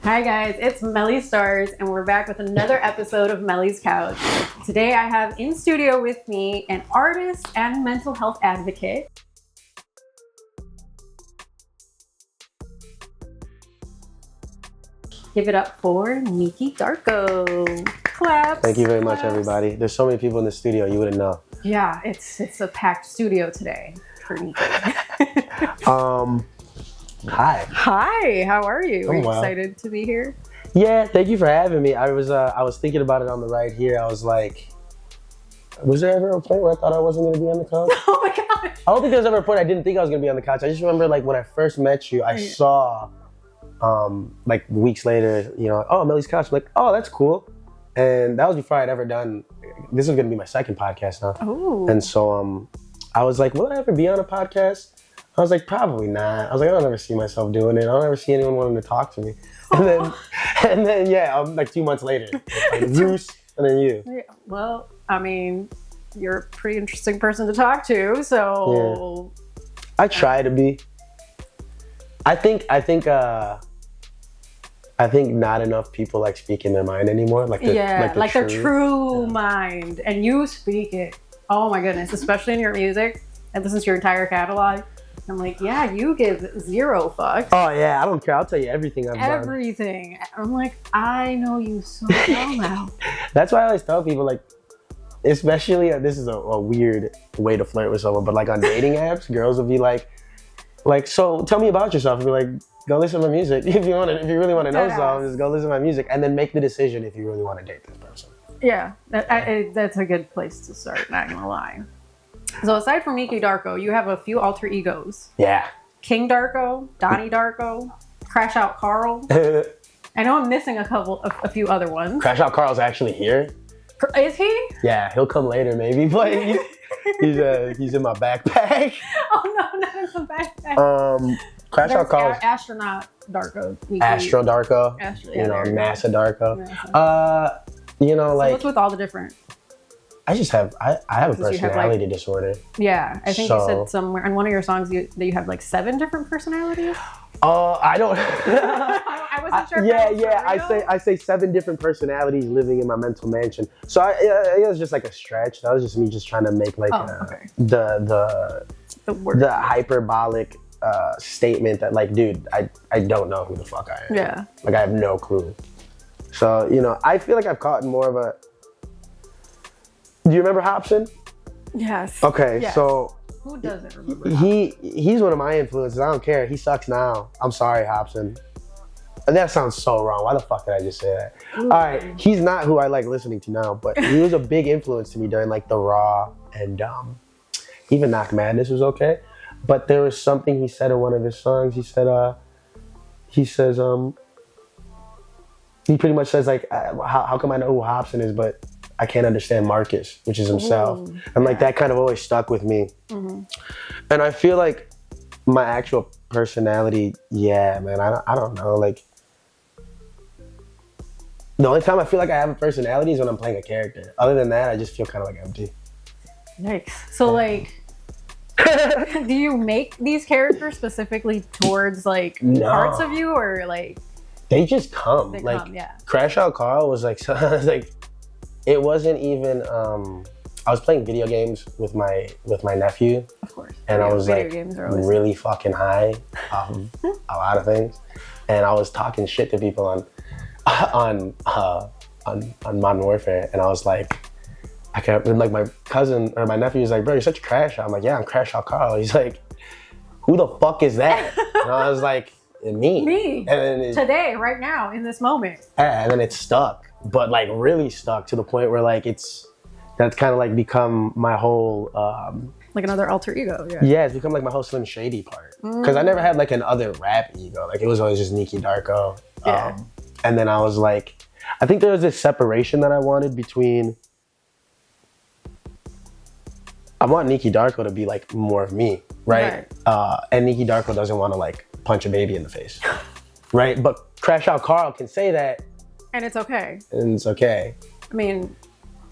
Hi guys, it's Melly Starz and we're back with another episode of Melly's Couch. Today I have in studio with me an artist and mental health advocate. Give it up for Neeky Darko. Claps. Thank you very much, everybody. There's so many people in the studio, you wouldn't know. Yeah, it's a packed studio today for Neeky. Hi. Hi, how are you? Are you well. excited to be here? Yeah, thank you for having me. I was thinking about it on the ride here. I was like, was there ever a point where I thought I wasn't going to be on the couch? Oh my god. I don't think there was ever a point I didn't think I was going to be on the couch. I just remember like when I first met you, I saw like weeks later, you know, oh, Melly's Couch. I'm like, oh, that's cool. And that was before I'd ever done, this is going to be my second podcast now. Oh. And so I was like, will I ever be on a podcast? I was like, probably not. I was like, I don't ever see myself doing it. I don't ever see anyone wanting to talk to me. And then yeah, like 2 months later, like Ruze, and then you. Yeah, well, I mean, you're a pretty interesting person to talk to, so. Yeah. I try to be. I think not enough people like speaking their mind anymore. Like the true mind, and you speak it. Oh my goodness, especially in your music. I listen to your entire catalog. I'm like, yeah, you give zero fucks. Oh yeah, I don't care. I'll tell you everything I've done. Everything. I'm like, I know you so well now. That's why I always tell people, like, especially this is a weird way to flirt with someone, but like on dating apps, girls will be like, so tell me about yourself. And be like, go listen to my music. If you really want to know something, just go listen to my music, and then make the decision if you really want to date this person. Yeah, that's a good place to start. Not gonna lie. So aside from Neeky Darko, you have a few alter egos. Yeah. King Darko, Donnie Darko, Crashout Carl. I know I'm missing a few other ones. Crashout Carl's actually here. Is he? Yeah, he'll come later maybe, but he's in my backpack. Oh no, not in the backpack. Crashout Carl's Astronaut Darko. Astro Darko. NASA Darko. NASA. You know, like. What's with all the different? I have a personality disorder. Yeah, I think you said somewhere on one of your songs that you have like 7 different personalities. I don't. I wasn't sure. I say 7 different personalities living in my mental mansion. So it was just like a stretch. That was just me just trying to make like the hyperbolic statement that like, dude, I don't know who the fuck I am. Yeah. Like I have no clue. So you know, I feel like I've caught more of a. Do you remember Hopsin? Yes. Okay, yes. So who doesn't remember? He's one of my influences. I don't care. He sucks now. I'm sorry, Hopsin. That sounds so wrong. Why the fuck did I just say that? Ooh. All right, he's not who I like listening to now, but he was a big influence to me during like the Raw and even Knock Madness was okay. But there was something he said in one of his songs. He said, he pretty much says like, how come I know who Hopsin is, but I can't understand Marcus, which is himself. Ooh, and like that kind of always stuck with me. Mm-hmm. And I feel like my actual personality, yeah, man, I don't know. Like the only time I feel like I have a personality is when I'm playing a character. Other than that, I just feel kind of like empty. Yikes. So like, do you make these characters specifically towards like parts of you, or like? They just come. Yeah. Crashout Carl was like, it wasn't even. I was playing video games with my nephew. Of course. And I was like really fucking high off a lot of things, and I was talking shit to people on Modern Warfare, and I was like, and like my cousin or my nephew was like, bro, you're such a crash out. I'm like, yeah, I'm Crashout Carl. He's like, who the fuck is that? And I was like, me. And then today, right now, in this moment. Yeah, and then it stuck. But like really stuck to the point where like that's kind of like become my whole like another alter ego. Yeah, it's become like my whole Slim Shady part, because I never had like an other rap ego. Like it was always just Neeky Darko. And then I was like, I think there was this separation that I wanted between. I want Neeky Darko to be like more of me, right? And Neeky Darko doesn't want to like punch a baby in the face, right? But Crashout Carl can say that. And it's okay. And it's okay. I mean...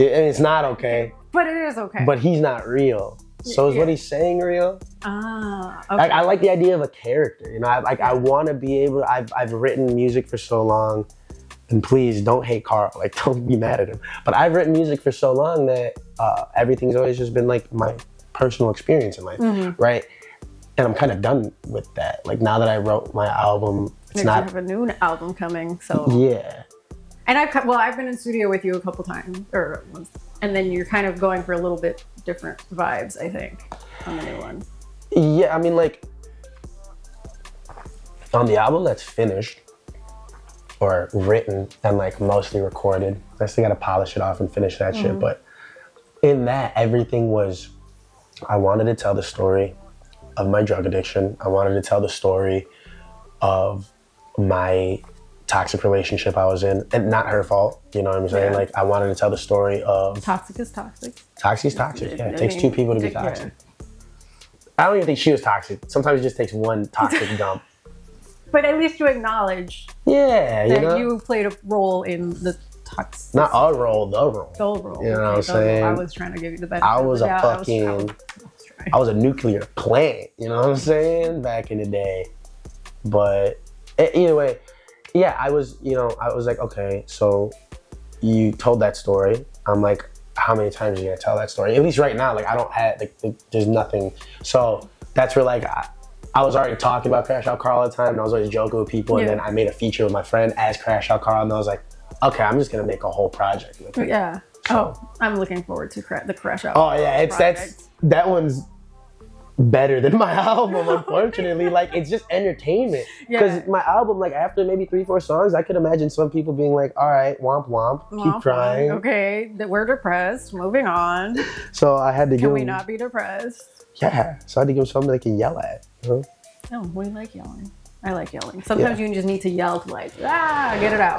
And it's not okay. But it is okay. But he's not real. So is what he's saying real? Okay. I like the idea of a character, you know. I want to be able. I've written music for so long, and please don't hate Carl. Like, don't be mad at him. But I've written music for so long that everything's always just been like my personal experience in life, right? And I'm kind of done with that. Like, now that I wrote my album, it's not. You have a new album coming, so yeah. And I've been in studio with you a couple times, and then you're kind of going for a little bit different vibes, I think, on the new one. Yeah, I mean, like, on the album that's finished or written and like mostly recorded, I still gotta polish it off and finish that shit. But in that, everything was, I wanted to tell the story of my drug addiction. I wanted to tell the story of my toxic relationship I was in, and not her fault, you know what I'm saying? Like, I wanted to tell the story of toxic is toxic. Toxic is toxic. Yeah, it takes two people to be toxic. I don't even think she was toxic. Sometimes it just takes one toxic dump. But at least you acknowledge that you played a role in the toxic. Not a role, the role. The role. You know what I'm saying? I was trying to give you the benefit. I was I was a nuclear plant, you know what I'm saying? Back in the day. But either way, yeah, I was like, okay, so you told that story. I'm like, how many times are you gonna tell that story? At least right now, like, I don't have, like, there's nothing. So that's where, like, I was already talking about Crashout Carl all the time, and I was always joking with people, and then I made a feature with my friend as Crashout Carl, and I was like, okay, I'm just gonna make a whole project with it. Yeah. So, I'm looking forward to the Crashout. Oh yeah, that one's better than my album, unfortunately. Like, it's just entertainment. Because my album, like, after maybe 3-4 songs, I could imagine some people being like, all right, womp womp, keep crying. Okay, we're depressed, moving on. So I had to give Can we not be depressed? Yeah, so I had to give them something they can yell at. You know? Oh, we like yelling. I like yelling. Sometimes you just need to yell to, like, get it out.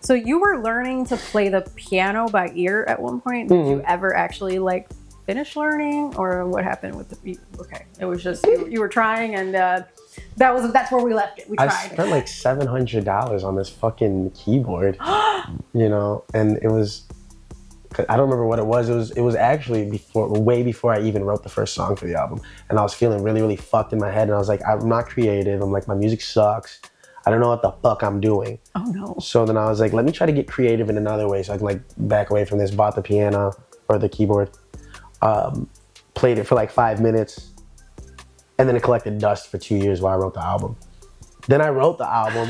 So you were learning to play the piano by ear at one point. Did you ever actually, like, finish learning, or what happened with the? Okay, it was just you were trying, and that's where we left it. We tried. I spent like $700 on this fucking keyboard, you know, and it was. I don't remember what it was. It was actually way before I even wrote the first song for the album, and I was feeling really, really fucked in my head, and I was like, I'm not creative. I'm like, my music sucks. I don't know what the fuck I'm doing. Oh no. So then I was like, let me try to get creative in another way, so I can, like, back away from this. Bought the piano or the keyboard. Played it for like 5 minutes, and then it collected dust for 2 years while I wrote the album. Then I wrote the album,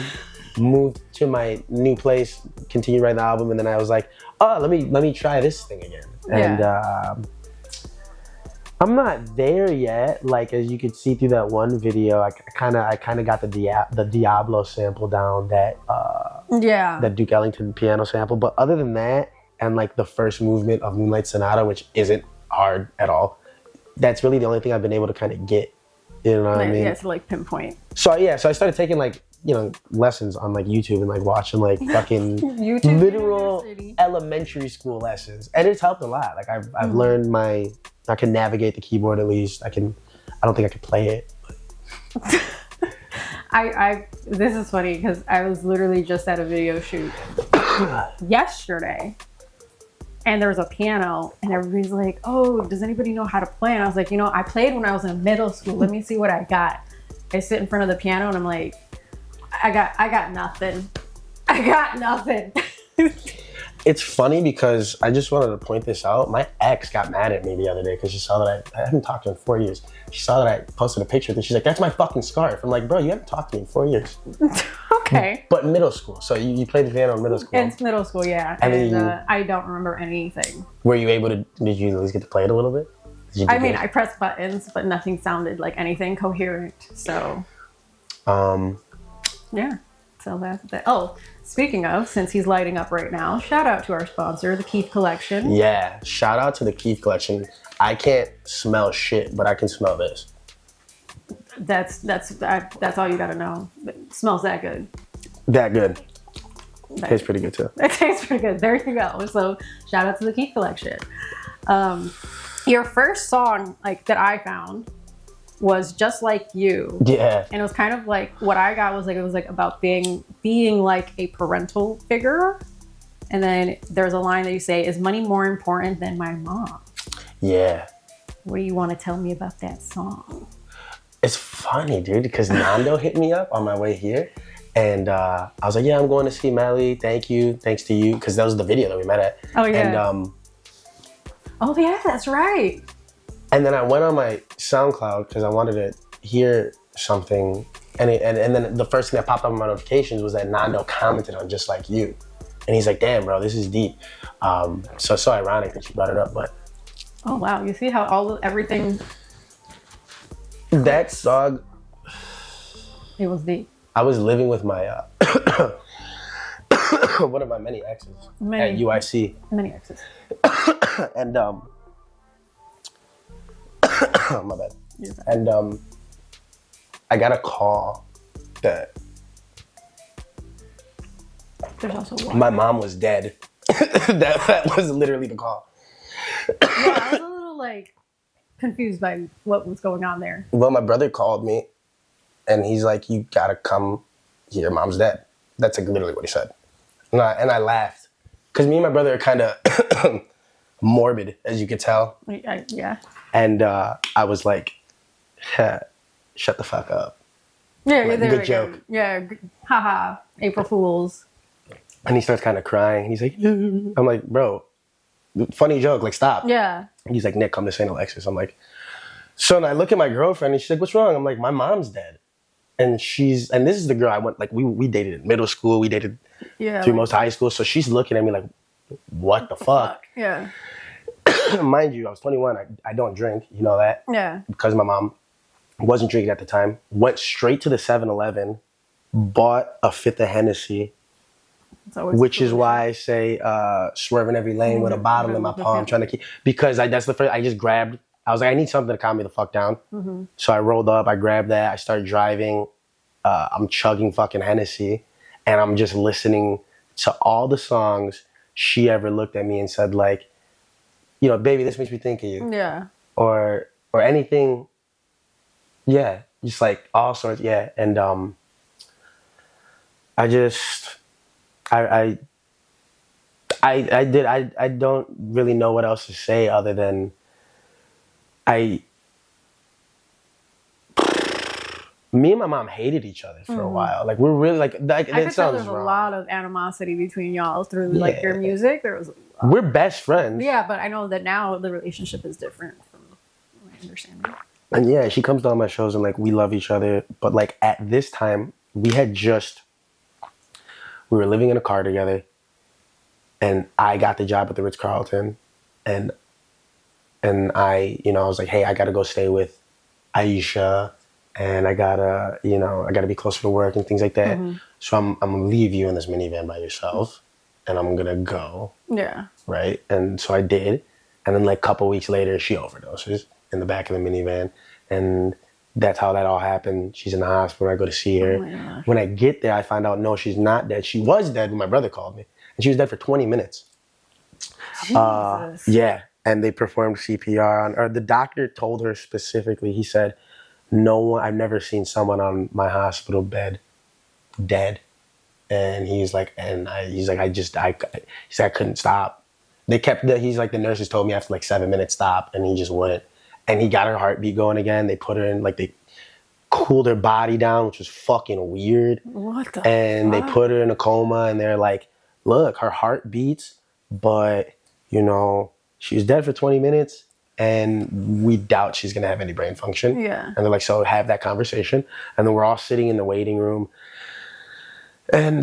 moved to my new place, continued writing the album, and then I was like, oh, let me try this thing again. And I'm not there yet. Like, as you could see through that one video, I kind of got the Diablo sample down, that Duke Ellington piano sample. But other than that, and like the first movement of Moonlight Sonata, which isn't hard at all, that's really the only thing I've been able to kind of get, you know what I mean? Yeah, to like pinpoint. So I started taking, like, you know, lessons on like YouTube and like watching like fucking literal elementary school lessons, and it's helped a lot. Like, I've learned I can navigate the keyboard at least. I don't think I can play it. This is funny because I was literally just at a video shoot yesterday. And there was a piano, and everybody's like, oh, does anybody know how to play? And I was like, you know, I played when I was in middle school. Let me see what I got. I sit in front of the piano, and I'm like, I got nothing. I got nothing. It's funny because I just wanted to point this out. My ex got mad at me the other day because she saw that I haven't talked to her in 4 years. She saw that I posted a picture, and she's like, that's my fucking scarf. I'm like, bro, you haven't talked to me in 4 years. Okay. But middle school. So you played the piano in middle school. It's middle school, yeah. And I don't remember anything. Were you able to, did you at least get to play it a little bit? I pressed buttons, but nothing sounded like anything coherent. So. Yeah. So that's that. Oh, speaking of, since he's lighting up right now, shout out to our sponsor, the Keith Collection. Yeah, shout out to the Keith Collection. I can't smell shit, but I can smell this. That's all you gotta know. It smells that good. That good. It tastes pretty good too. It tastes pretty good. There you go. So shout out to the Keith Collection. Your first song, like, that I found was Just Like You. Yeah. And it was kind of like, what I got was like, it was like about being like a parental figure. And then there's a line that you say, is money more important than my mom? Yeah. What do you want to tell me about that song? It's funny, dude, because Nando hit me up on my way here. And I was like, yeah, I'm going to see Melly. Thank you. Thanks to you. Because that was the video that we met at. Oh, yeah. And, oh, yeah, that's right. And then I went on my SoundCloud because I wanted to hear something. And then the first thing that popped up on my notifications was that Nando commented on Just Like You. And he's like, damn, bro, this is deep. So ironic that you brought it up. But oh, wow. You see how everything... That song... It was deep. I was living with my... one of my many exes at UIC. Many exes. And... my bad. And I got a call that there's also my mom was dead. that was literally the call. Yeah, I was a little like confused by what was going on there. Well, my brother called me and he's like, you gotta come here, mom's dead. That's like literally what he said. And I laughed because me and my brother are kind of morbid, as you could tell. Yeah. And I was like, shut the fuck up. Yeah, like, good joke. Yeah, haha, April Fools. And he starts kind of crying. He's like, I'm like, bro, funny joke, like stop. Yeah. He's like, Nick, come to St. Alexis. I'm like, so and I look at my girlfriend and she's like, what's wrong? I'm like, my mom's dead. And this is the girl I went, like we dated in middle school. We dated through most high school. So she's looking at me like, what the fuck? Yeah. Mind you, I was 21. I don't drink. You know that? Yeah. Because my mom wasn't drinking at the time. Went straight to the 7-Eleven, bought a fifth of Hennessy, which is why I say swerving every lane with a bottle in my palm, trying to keep, because that's the first, I just grabbed, I was like, I need something to calm me the fuck down. Mm-hmm. So I rolled up, I grabbed that, I started driving, I'm chugging fucking Hennessy, and I'm just listening to all the songs she ever looked at me and said like, you know, baby, this makes me think of you. Yeah. Or anything. Yeah. Just like all sorts. Yeah. And I don't really know what else to say other than me and my mom hated each other for a while. Like we're really like I could tell there's a lot of animosity between y'all through like your music. There was we're best friends. Yeah, but I know that now the relationship is different from my understanding. And yeah, she comes to all my shows and like we love each other. But like at this time, we were living in a car together, and I got the job at the Ritz-Carlton, and I, you know, I was like, hey, I gotta go stay with Aisha, and I gotta be closer to work and things like that. Mm-hmm. So I'm gonna leave you in this minivan by yourself, and I'm gonna go. Yeah. Right. And so I did, and then like a couple weeks later, she overdoses in the back of the minivan, and that's how that all happened. She's in the hospital. I go to see her. Oh, when I get there, I find out, no, she's not dead. She was dead when my brother called me. And she was dead for 20 minutes. Jesus. Yeah. And they performed CPR on her. The doctor told her specifically, he said, I've never seen someone on my hospital bed dead. And he's like, I couldn't stop. He's like, the nurses told me after like 7 minutes, stop. And he just wouldn't. And he got her heartbeat going again. They put her in, like they cooled her body down, which was fucking weird. What the And fuck? they put her in a coma, and they're like, look, her heart beats, but, you know, she was dead for 20 minutes, and we doubt she's going to have any brain function. Yeah. And they're like, so have that conversation. And then we're all sitting in the waiting room. And,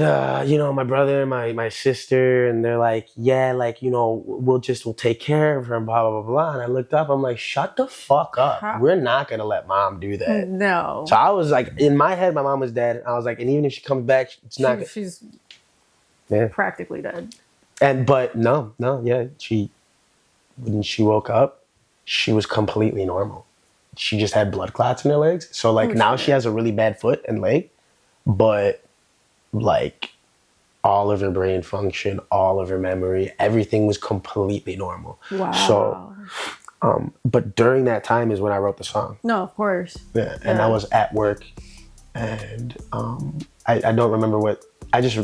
you know, my brother and my sister, and they're like, yeah, like, you know, we'll take care of her and blah, blah, blah, blah. And I looked up, I'm like, shut the fuck up. We're not going to let mom do that. No. So I was like, in my head, my mom was dead. I was like, and even if she comes back, it's not. She's practically dead. But no, yeah. When she woke up, she was completely normal. She just had blood clots in her legs. So like now she has a really bad foot and leg, but like all of her brain function, all of her memory, everything was completely normal. Wow. So, but during that time is when I wrote the song. No, of course. Yeah, and I was at work, and I don't remember what I just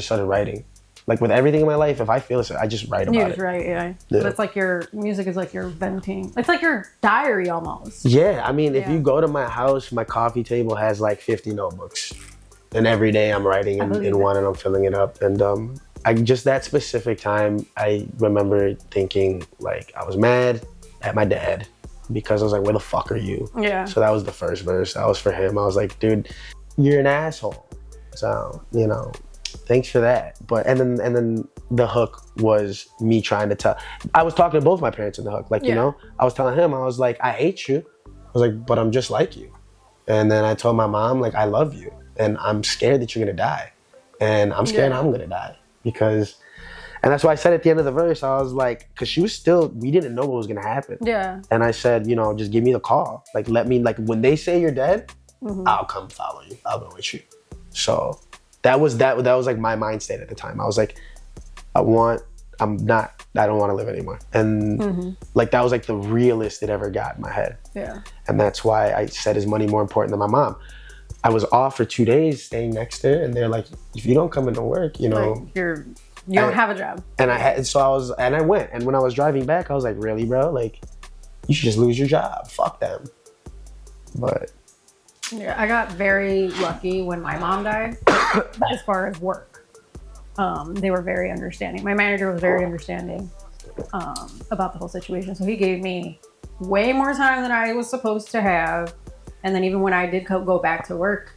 started writing, Like with everything in my life, if I feel it, I just write about it. You just write, yeah. It's like your music is like your venting. It's like your diary almost. Yeah, I mean, if you go to my house, my coffee table has like 50 notebooks. And every day I'm writing in one and I'm filling it up. And I just that specific time, I remember thinking like I was mad at my dad because I was like, where the fuck are you? Yeah. So that was the first verse. That was for him. I was like, dude, you're an asshole. So, you know, thanks for that. But and then the hook was me trying to tell. I was talking to both my parents in the hook. Like, you know, I was telling him, I was like, I hate you. I was like, but I'm just like you. And then I told my mom, like, I love you. And I'm scared that you're gonna die. And I'm scared I'm gonna die. Because, and that's why I said at the end of the verse, I was like, because she was still, we didn't know what was gonna happen. Yeah. And I said, you know, just give me the call. Like, let me, like, when they say you're dead, I'll come follow you. I'll go with you. So that was like my mind state at the time. I was like, I don't want to live anymore. And like, that was like the realest it ever got in my head. Yeah. And that's why I said, is money more important than my mom? I was off for 2 days staying next to her, and they're like, if you don't come into work, you know, like you don't have a job. And I went, and when I was driving back, I was like, really, bro? Like, you should just lose your job. Fuck them. But yeah, I got very lucky when my mom died as far as work. They were very understanding. My manager was very understanding about the whole situation. So he gave me way more time than I was supposed to have. And then even when I did go back to work,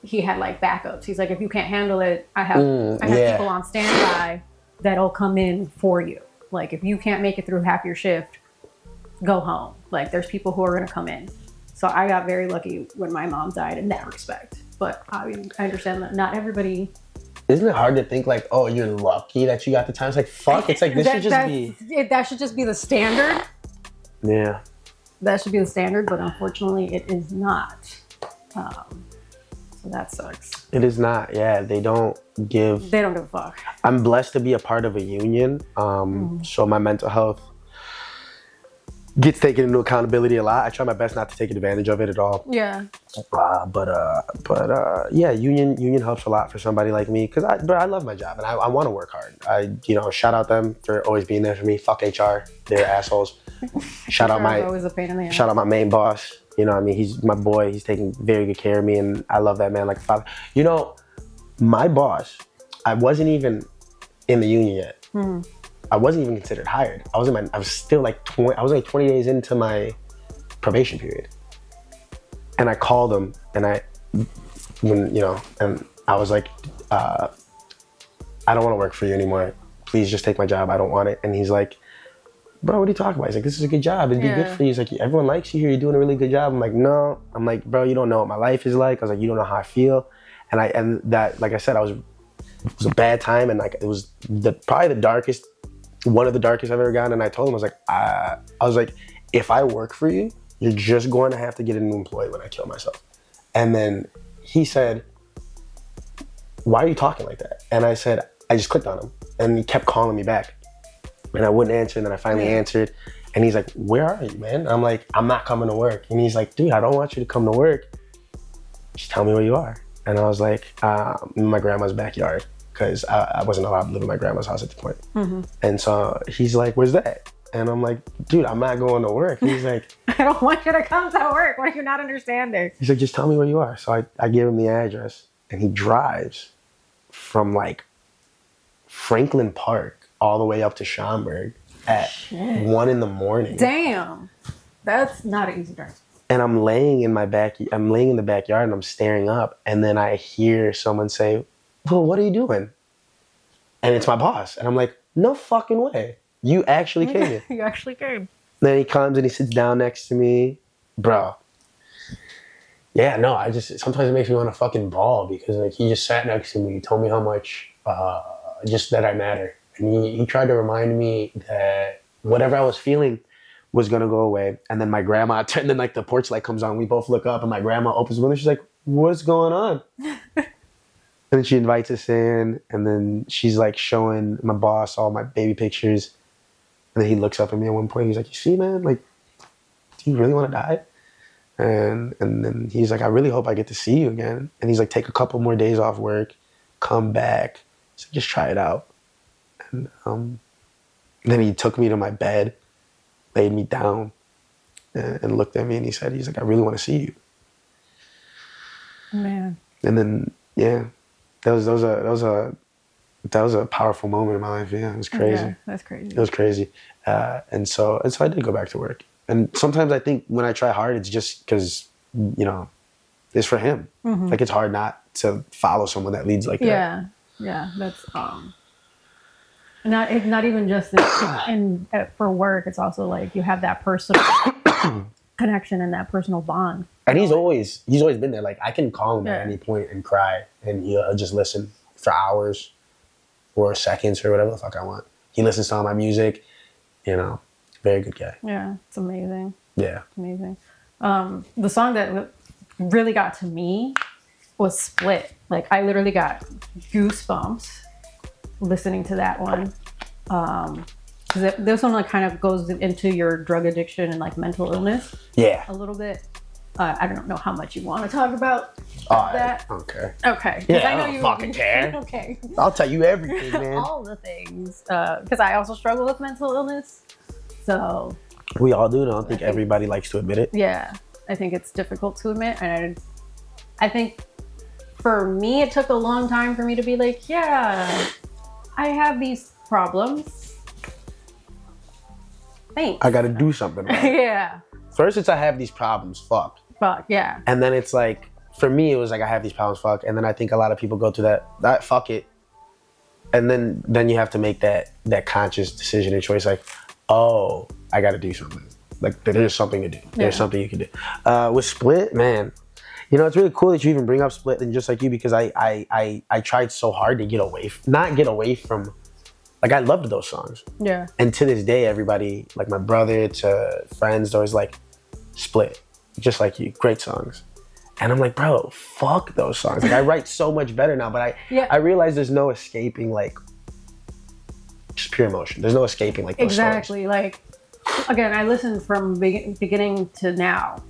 he had like backups. He's like, if you can't handle it, I have people on standby that'll come in for you. Like, if you can't make it through half your shift, go home. Like, there's people who are going to come in. So I got very lucky when my mom died in that respect. But I mean, I understand that not everybody. Isn't it hard to think like, oh, you're lucky that you got the time? It's like, fuck. It's like, this should just be. That should just be the standard. Yeah. That should be the standard, but unfortunately it is not. So that sucks. It is not, yeah. They don't give a fuck. I'm blessed to be a part of a union. So my mental health gets taken into accountability a lot. I try my best not to take advantage of it at all. Yeah. Yeah, union helps a lot for somebody like me, because I love my job and I want to work hard. Shout out them for always being there for me. Fuck HR, they're assholes. Shout out my main boss. You know, I mean, he's my boy. He's taking very good care of me, and I love that man like a father. You know, my boss, I wasn't even in the union yet. I wasn't even considered hired. I was still like 20. I was like 20 days into my probation period, and I called him, and I was like, I don't want to work for you anymore. Please just take my job. I don't want it. And he's like, bro, what are you talking about? He's like, this is a good job. It'd be good for you. He's like, everyone likes you here. You're doing a really good job. I'm like, no. I'm like, bro, you don't know what my life is like. I was like, you don't know how I feel. And that, like I said, it was a bad time. And like, it was probably one of the darkest I've ever gotten. And I told him, I was like, if I work for you, you're just going to have to get a new employee when I kill myself. And then he said, why are you talking like that? And I said, I just clicked on him. And he kept calling me back. And I wouldn't answer, and then I finally answered. And he's like, where are you, man? And I'm like, I'm not coming to work. And he's like, dude, I don't want you to come to work. Just tell me where you are. And I was like, in my grandma's backyard, because I wasn't allowed to live in my grandma's house at the point. And so he's like, where's that? And I'm like, dude, I'm not going to work. And he's like, I don't want you to come to work. What are you not understanding? He's like, just tell me where you are. So I give him the address, and he drives from like Franklin Park all the way up to Schaumburg at 1 a.m. Damn, that's not an easy drive. And I'm laying in the backyard, and I'm staring up, and then I hear someone say, well, what are you doing? And it's my boss. And I'm like, no fucking way. You actually came here. You actually came. Then he comes and he sits down next to me. Bro. Yeah, no, sometimes it makes me want to fucking bawl, because like, he just sat next to me. He told me how much, just that I matter. And he tried to remind me that whatever I was feeling was going to go away. And then my grandma, and then like the porch light comes on. We both look up, and my grandma opens the window. She's like, what's going on? And then she invites us in. And then she's like showing my boss all my baby pictures. And then he looks up at me at one point. He's like, you see, man, like, do you really want to die? And then he's like, I really hope I get to see you again. And he's like, take a couple more days off work, come back, So just try it out. And then he took me to my bed, laid me down, and looked at me, and he's like, I really want to see you. Man. And then, yeah, that was a powerful moment in my life. Yeah, it was crazy. Yeah, that's crazy. It was crazy. And so I did go back to work. And sometimes I think when I try hard, it's just because, you know, it's for him. Mm-hmm. Like, it's hard not to follow someone that leads like that. Yeah, that's not even just for work. It's also like you have that personal connection and that personal bond. And he's always been there. Like, I can call him at any point and cry, and he'll just listen for hours or seconds or whatever the fuck I want. He listens to all my music, you know. Very good guy. Yeah, it's amazing. Yeah. Amazing. The song that really got to me was Split. Like, I literally got goosebumps listening to that one. Because this one like kind of goes into your drug addiction and like mental illness. Yeah. A little bit. I don't know how much you want to talk about that. Okay. Okay. Yeah, I know don't you fucking care. Okay. I'll tell you everything, man. All the things. Because I also struggle with mental illness. So. We all do. I don't think everybody likes to admit it. Yeah. I think it's difficult to admit. And I think for me, it took a long time for me to be like, yeah, I have these problems. Thanks. I got to do something about it. Yeah. First, it's I have these problems. Fuck, yeah. And then it's like, for me, it was like I have these problems. Fuck. And then I think a lot of people go through that fuck it. And then you have to make that conscious decision and choice. Like, oh, I got to do something. Like, there's something to do. There's something you can do. With Split, man, you know, it's really cool that you even bring up Split, and just like you, because I tried so hard to get away from, like, I loved those songs. Yeah. And to this day, everybody, like my brother to friends, they're always like, Split, just like you, great songs. And I'm like, bro, fuck those songs. Like, I write so much better now, but I realize there's no escaping, like, just pure emotion. There's no escaping, like, those exactly songs. Like, again, I listened from beginning to now,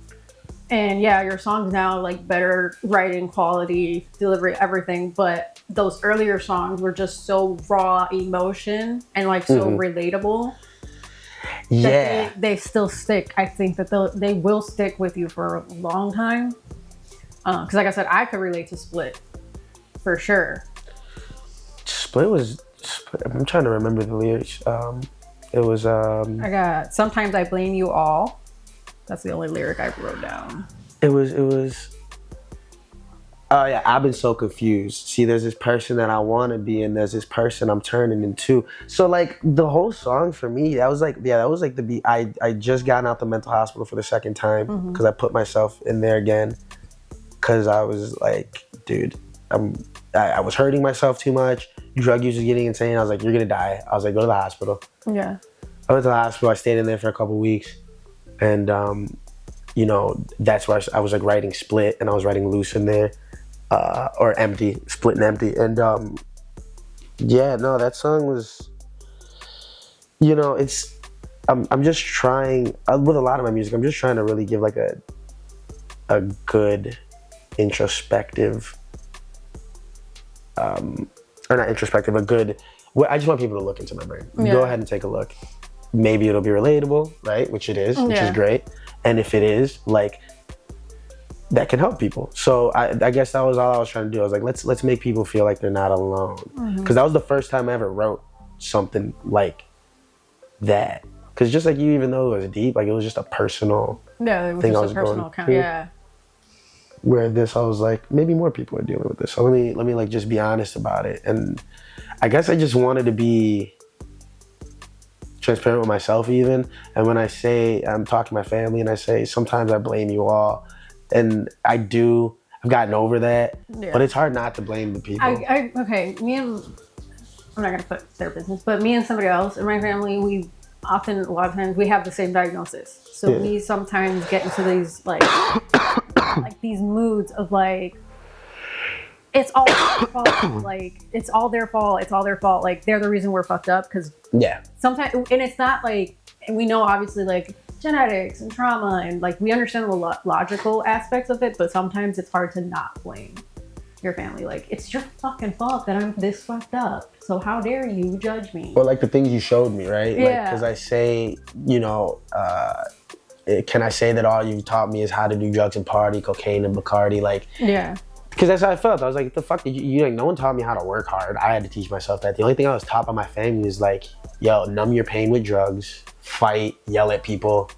and yeah, your songs now like better writing quality, delivery, everything, but those earlier songs were just so raw emotion and like so relatable. Yeah, they still stick. I think that they will stick with you for a long time. Because like I said, I could relate to Split for sure. Split. I'm trying to remember the lyrics. It was I got Sometimes I Blame You All. That's the only lyric I wrote down. It was oh yeah, I've been so confused. See, there's this person that I want to be, and there's this person I'm turning into. So like the whole song for me, that was like the beat. I just gotten out the mental hospital for the second time because I put myself in there again because I was like, dude, I was hurting myself too much. Drug use was getting insane. I was like, you're gonna die. I was like, go to the hospital. Yeah. I went to the hospital. I stayed in there for a couple weeks, and you know, that's where I was like writing Split, and I was writing Loose in there, or Empty, Split and Empty, and yeah, no, that song was, you know, it's I'm just trying with a lot of my music. I'm just trying to really give like a good introspective, or not introspective, a good. I just want people to look into my brain. Yeah. Go ahead and take a look. Maybe it'll be relatable, right? Which it is, which is great. And if it is, like, that can help people. So I guess that was all I was trying to do. I was like, let's make people feel like they're not alone. Because that was the first time I ever wrote something like that. Because just like you, even though it was deep, like it was just a personal thing I was going through. Yeah. Where this, I was like, maybe more people are dealing with this. So let me like just be honest about it. And I guess I just wanted to be transparent with myself even. And when I say, I'm talking to my family and I say, sometimes I blame you all. And I've gotten over that. Yeah. But it's hard not to blame the people. Okay, I'm not gonna put their business, but me and somebody else in my family, a lot of times we have the same diagnosis. So we sometimes get into these like these moods of like, it's all their fault. Like, it's all their fault. It's all their fault. Like, they're the reason we're fucked up. Because sometimes, and it's not like, and we know obviously like genetics and trauma and like we understand the logical aspects of it, but sometimes it's hard to not blame. your family. Like, it's your fucking fault that I'm this fucked up. So how dare you judge me? Or like the things you showed me, right? Yeah. Because I say, you know, can I say that all you taught me is how to do drugs and party, cocaine and Bacardi? Like, yeah. Because that's how I felt. I was like, the fuck did you like, no one taught me how to work hard. I had to teach myself that. The only thing I was taught by my family is like, yo, numb your pain with drugs, fight, yell at people.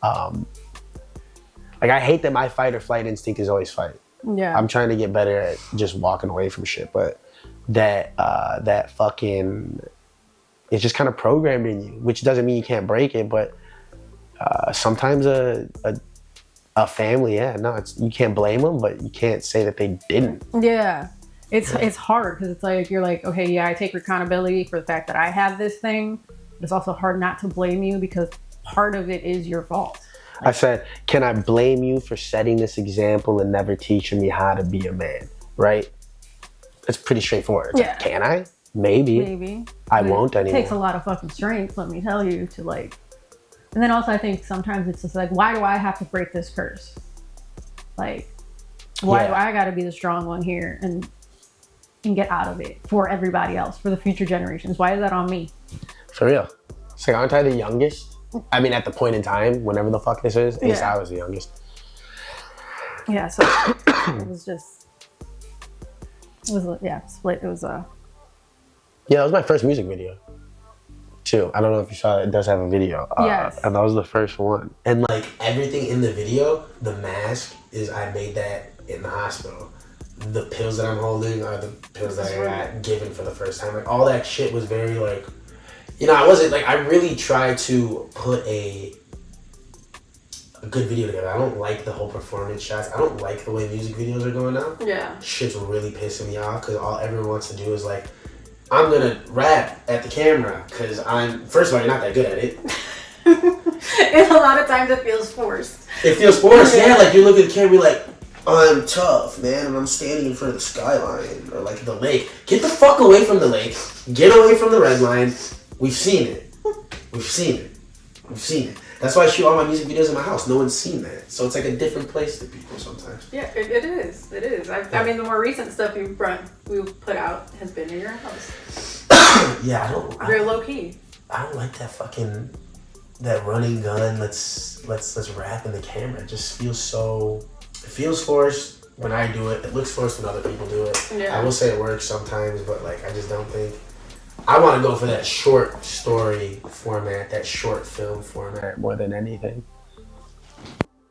Like, I hate that my fight or flight instinct is always fight. Yeah. I'm trying to get better at just walking away from shit, but that fucking, it's just kind of programmed in you, which doesn't mean you can't break it, but sometimes a family, you can't blame them, but you can't say that they didn't. Yeah. It's hard because it's like, you're like, okay, yeah, I take accountability for the fact that I have this thing, but it's also hard not to blame you because part of it is your fault. I said, can I blame you for setting this example and never teaching me how to be a man, right? It's pretty straightforward. It's like, can I? Maybe. I won't anymore. It takes a lot of fucking strength, let me tell you, to like... And then also I think sometimes it's just like, why do I have to break this curse? Like, why do I gotta be the strong one here and get out of it for everybody else, for the future generations? Why is that on me? For real. It's like, aren't I the youngest? I mean, at the point in time, whenever the fuck this is, at least I was the youngest. Yeah, so it was just, split. It was Yeah, that was my first music video, too. I don't know if you saw it. It does have a video. Yes. And that was the first one. And like, everything in the video, the mask is, I made that in the hospital. The pills that I'm holding are the pills that I got given for the first time. Like, all that shit was very like, you know, I wasn't like, I really tried to put a good video together. I don't like the whole performance shots. I don't like the way music videos are going now. Yeah. Shit's really pissing me off because all everyone wants to do is like, I'm gonna rap at the camera because first of all, you're not that good at it. And a lot of times it feels forced. It feels forced, yeah. Like, you look at the camera, you're like, I'm tough, man, and I'm standing in front of the skyline or like the lake. Get the fuck away from the lake. Get away from the red line. We've seen it. That's why I shoot all my music videos in my house. No one's seen that. So it's like a different place to people sometimes. Yeah, it is. It is. I mean, the more recent stuff we've put out has been in your house. Yeah, I don't... Very low key. I don't like that fucking... That running gun, let's rap in the camera. It just feels so... It feels forced when I do it. It looks forced when other people do it. Yeah. I will say it works sometimes, but like, I just don't think... I want to go for that short story format, that short film format more than anything.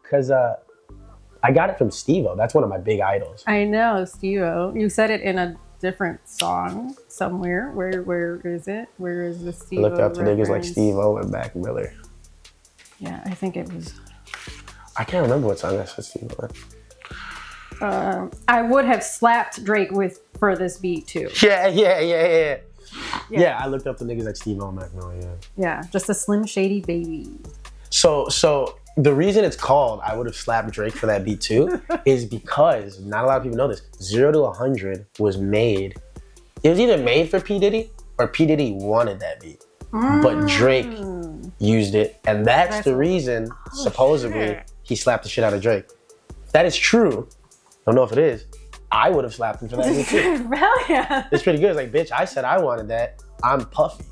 Because I got it from Steve-O. That's one of my big idols. I know, Steve-O. You said it in a different song somewhere. Where is it? Where is the Steve-O I looked up to reference? niggas like Steve-O and Mac Miller. Yeah, I think it was... I can't remember what song that said Steve-O. I would have slapped Drake for this beat too. Yeah, I looked up the niggas like Steve-O and Mac Miller, Yeah, just a Slim Shady baby. So the reason it's called I Would Have Slapped Drake for that beat too is because, not a lot of people know this, 0 to 100 was made, it was either made for P. Diddy or P. Diddy wanted that beat. But Drake used it, and that's the reason, supposedly, he slapped the shit out of Drake. If that is true, I don't know if it is, I would have slapped him for that beat too. Hell yeah. It's pretty good. It's like, bitch, I said I wanted that. I'm Puffy.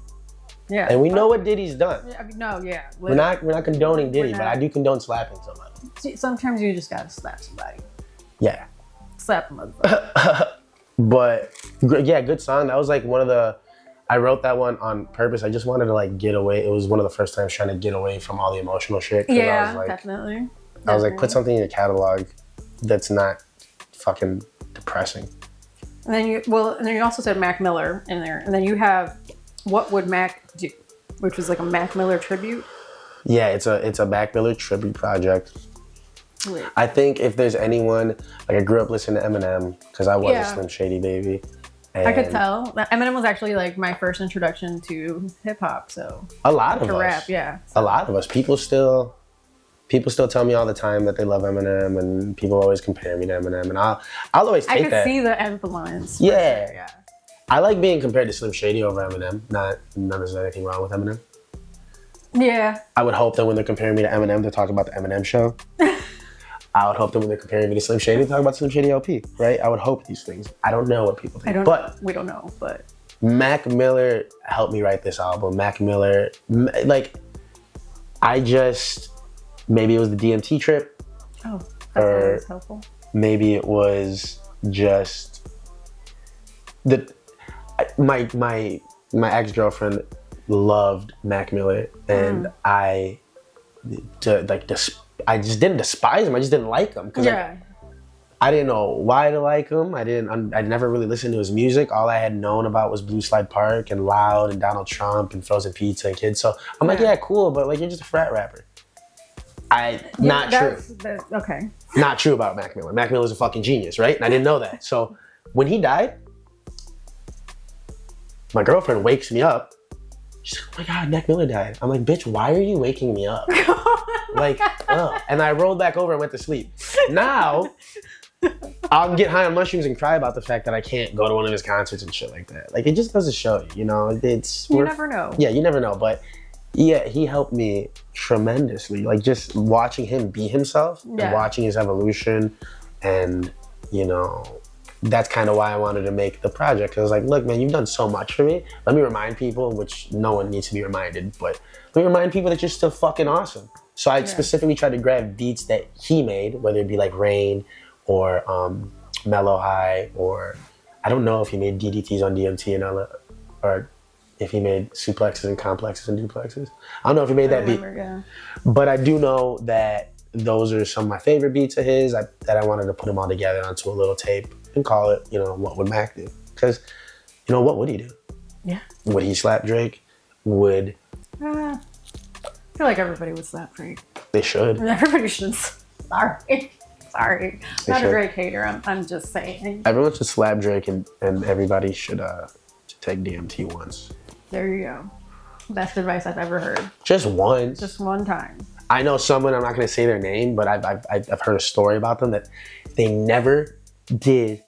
Yeah. And we know what Diddy's done. Yeah, I mean, no, yeah. We're not condoning Diddy, but I do condone slapping somebody. See, sometimes you just gotta slap somebody. Yeah. Slap a motherfucker. But yeah, good song. That was like one of the, I wrote that one on purpose. I just wanted to like get away. It was one of the first times trying to get away from all the emotional shit. Yeah, I was like, definitely. I was like, put something in your catalog that's not fucking depressing. And then you also said Mac Miller in there. And then you have What Would Mac Do, which was like a Mac Miller tribute. Yeah, it's a Mac Miller tribute project. Wait. I think if there's anyone, like, I grew up listening to Eminem because I was a Slim Shady baby. And I could tell. Eminem was actually like my first introduction to hip hop. So a lot of to us, rap, yeah. A lot of us. People still tell me all the time that they love Eminem, and people always compare me to Eminem, and I'll always take that. I could see the influence. Yeah. Sure, yeah. I like being compared to Slim Shady over Eminem. Not there's anything wrong with Eminem. Yeah. I would hope that when they're comparing me to Eminem, they're talking about the Eminem show. I would hope that when they're comparing me to Slim Shady, talk about Slim Shady LP, right? I would hope these things. I don't know what people think. We don't know, but. Mac Miller helped me write this album. Mac Miller, like, maybe it was the DMT trip. Oh, that's always helpful. Maybe it was just my ex-girlfriend loved Mac Miller, and I just didn't despise him. I just didn't like him because I didn't know why to like him. I never really listened to his music. All I had known about was Blue Slide Park and Loud and Donald Trump and Frozen Pizza and Kids. So I'm like, yeah, cool, but like you're just a frat rapper. Not true. Okay. Not true about Mac Miller. Mac Miller's a fucking genius, right? And I didn't know that. So when he died, my girlfriend wakes me up. She's like, oh my God, Mac Miller died. I'm like, bitch, why are you waking me up? Like, and I rolled back over and went to sleep. Now, I'll get high on mushrooms and cry about the fact that I can't go to one of his concerts and shit like that. Like, it just does to show you, you know? You never know. Yeah, you never know. But yeah, he helped me tremendously. Like, just watching him be himself and watching his evolution. And, you know, that's kind of why I wanted to make the project. Because I was like, look, man, you've done so much for me. Let me remind people, which no one needs to be reminded, but let me remind people that you're still fucking awesome. So I specifically tried to grab beats that he made, whether it be like Rain or Mellow High, or I don't know if he made DDTs on DMT and LA, or if he made suplexes and complexes and duplexes. I don't know if he made that beat. But I do know that those are some of my favorite beats of his that I wanted to put them all together onto a little tape and call it, you know, What Would Mac Do? Because, you know, what would he do? Yeah. Would he slap Drake? I feel like everybody would slap Drake. They should. Everybody should. Sorry. Not a Drake hater. I'm just saying. Everyone should slap Drake, and everybody should take DMT once. There you go. Best advice I've ever heard. Just once. Just one time. I know someone, I'm not going to say their name, but I've heard a story about them that they never did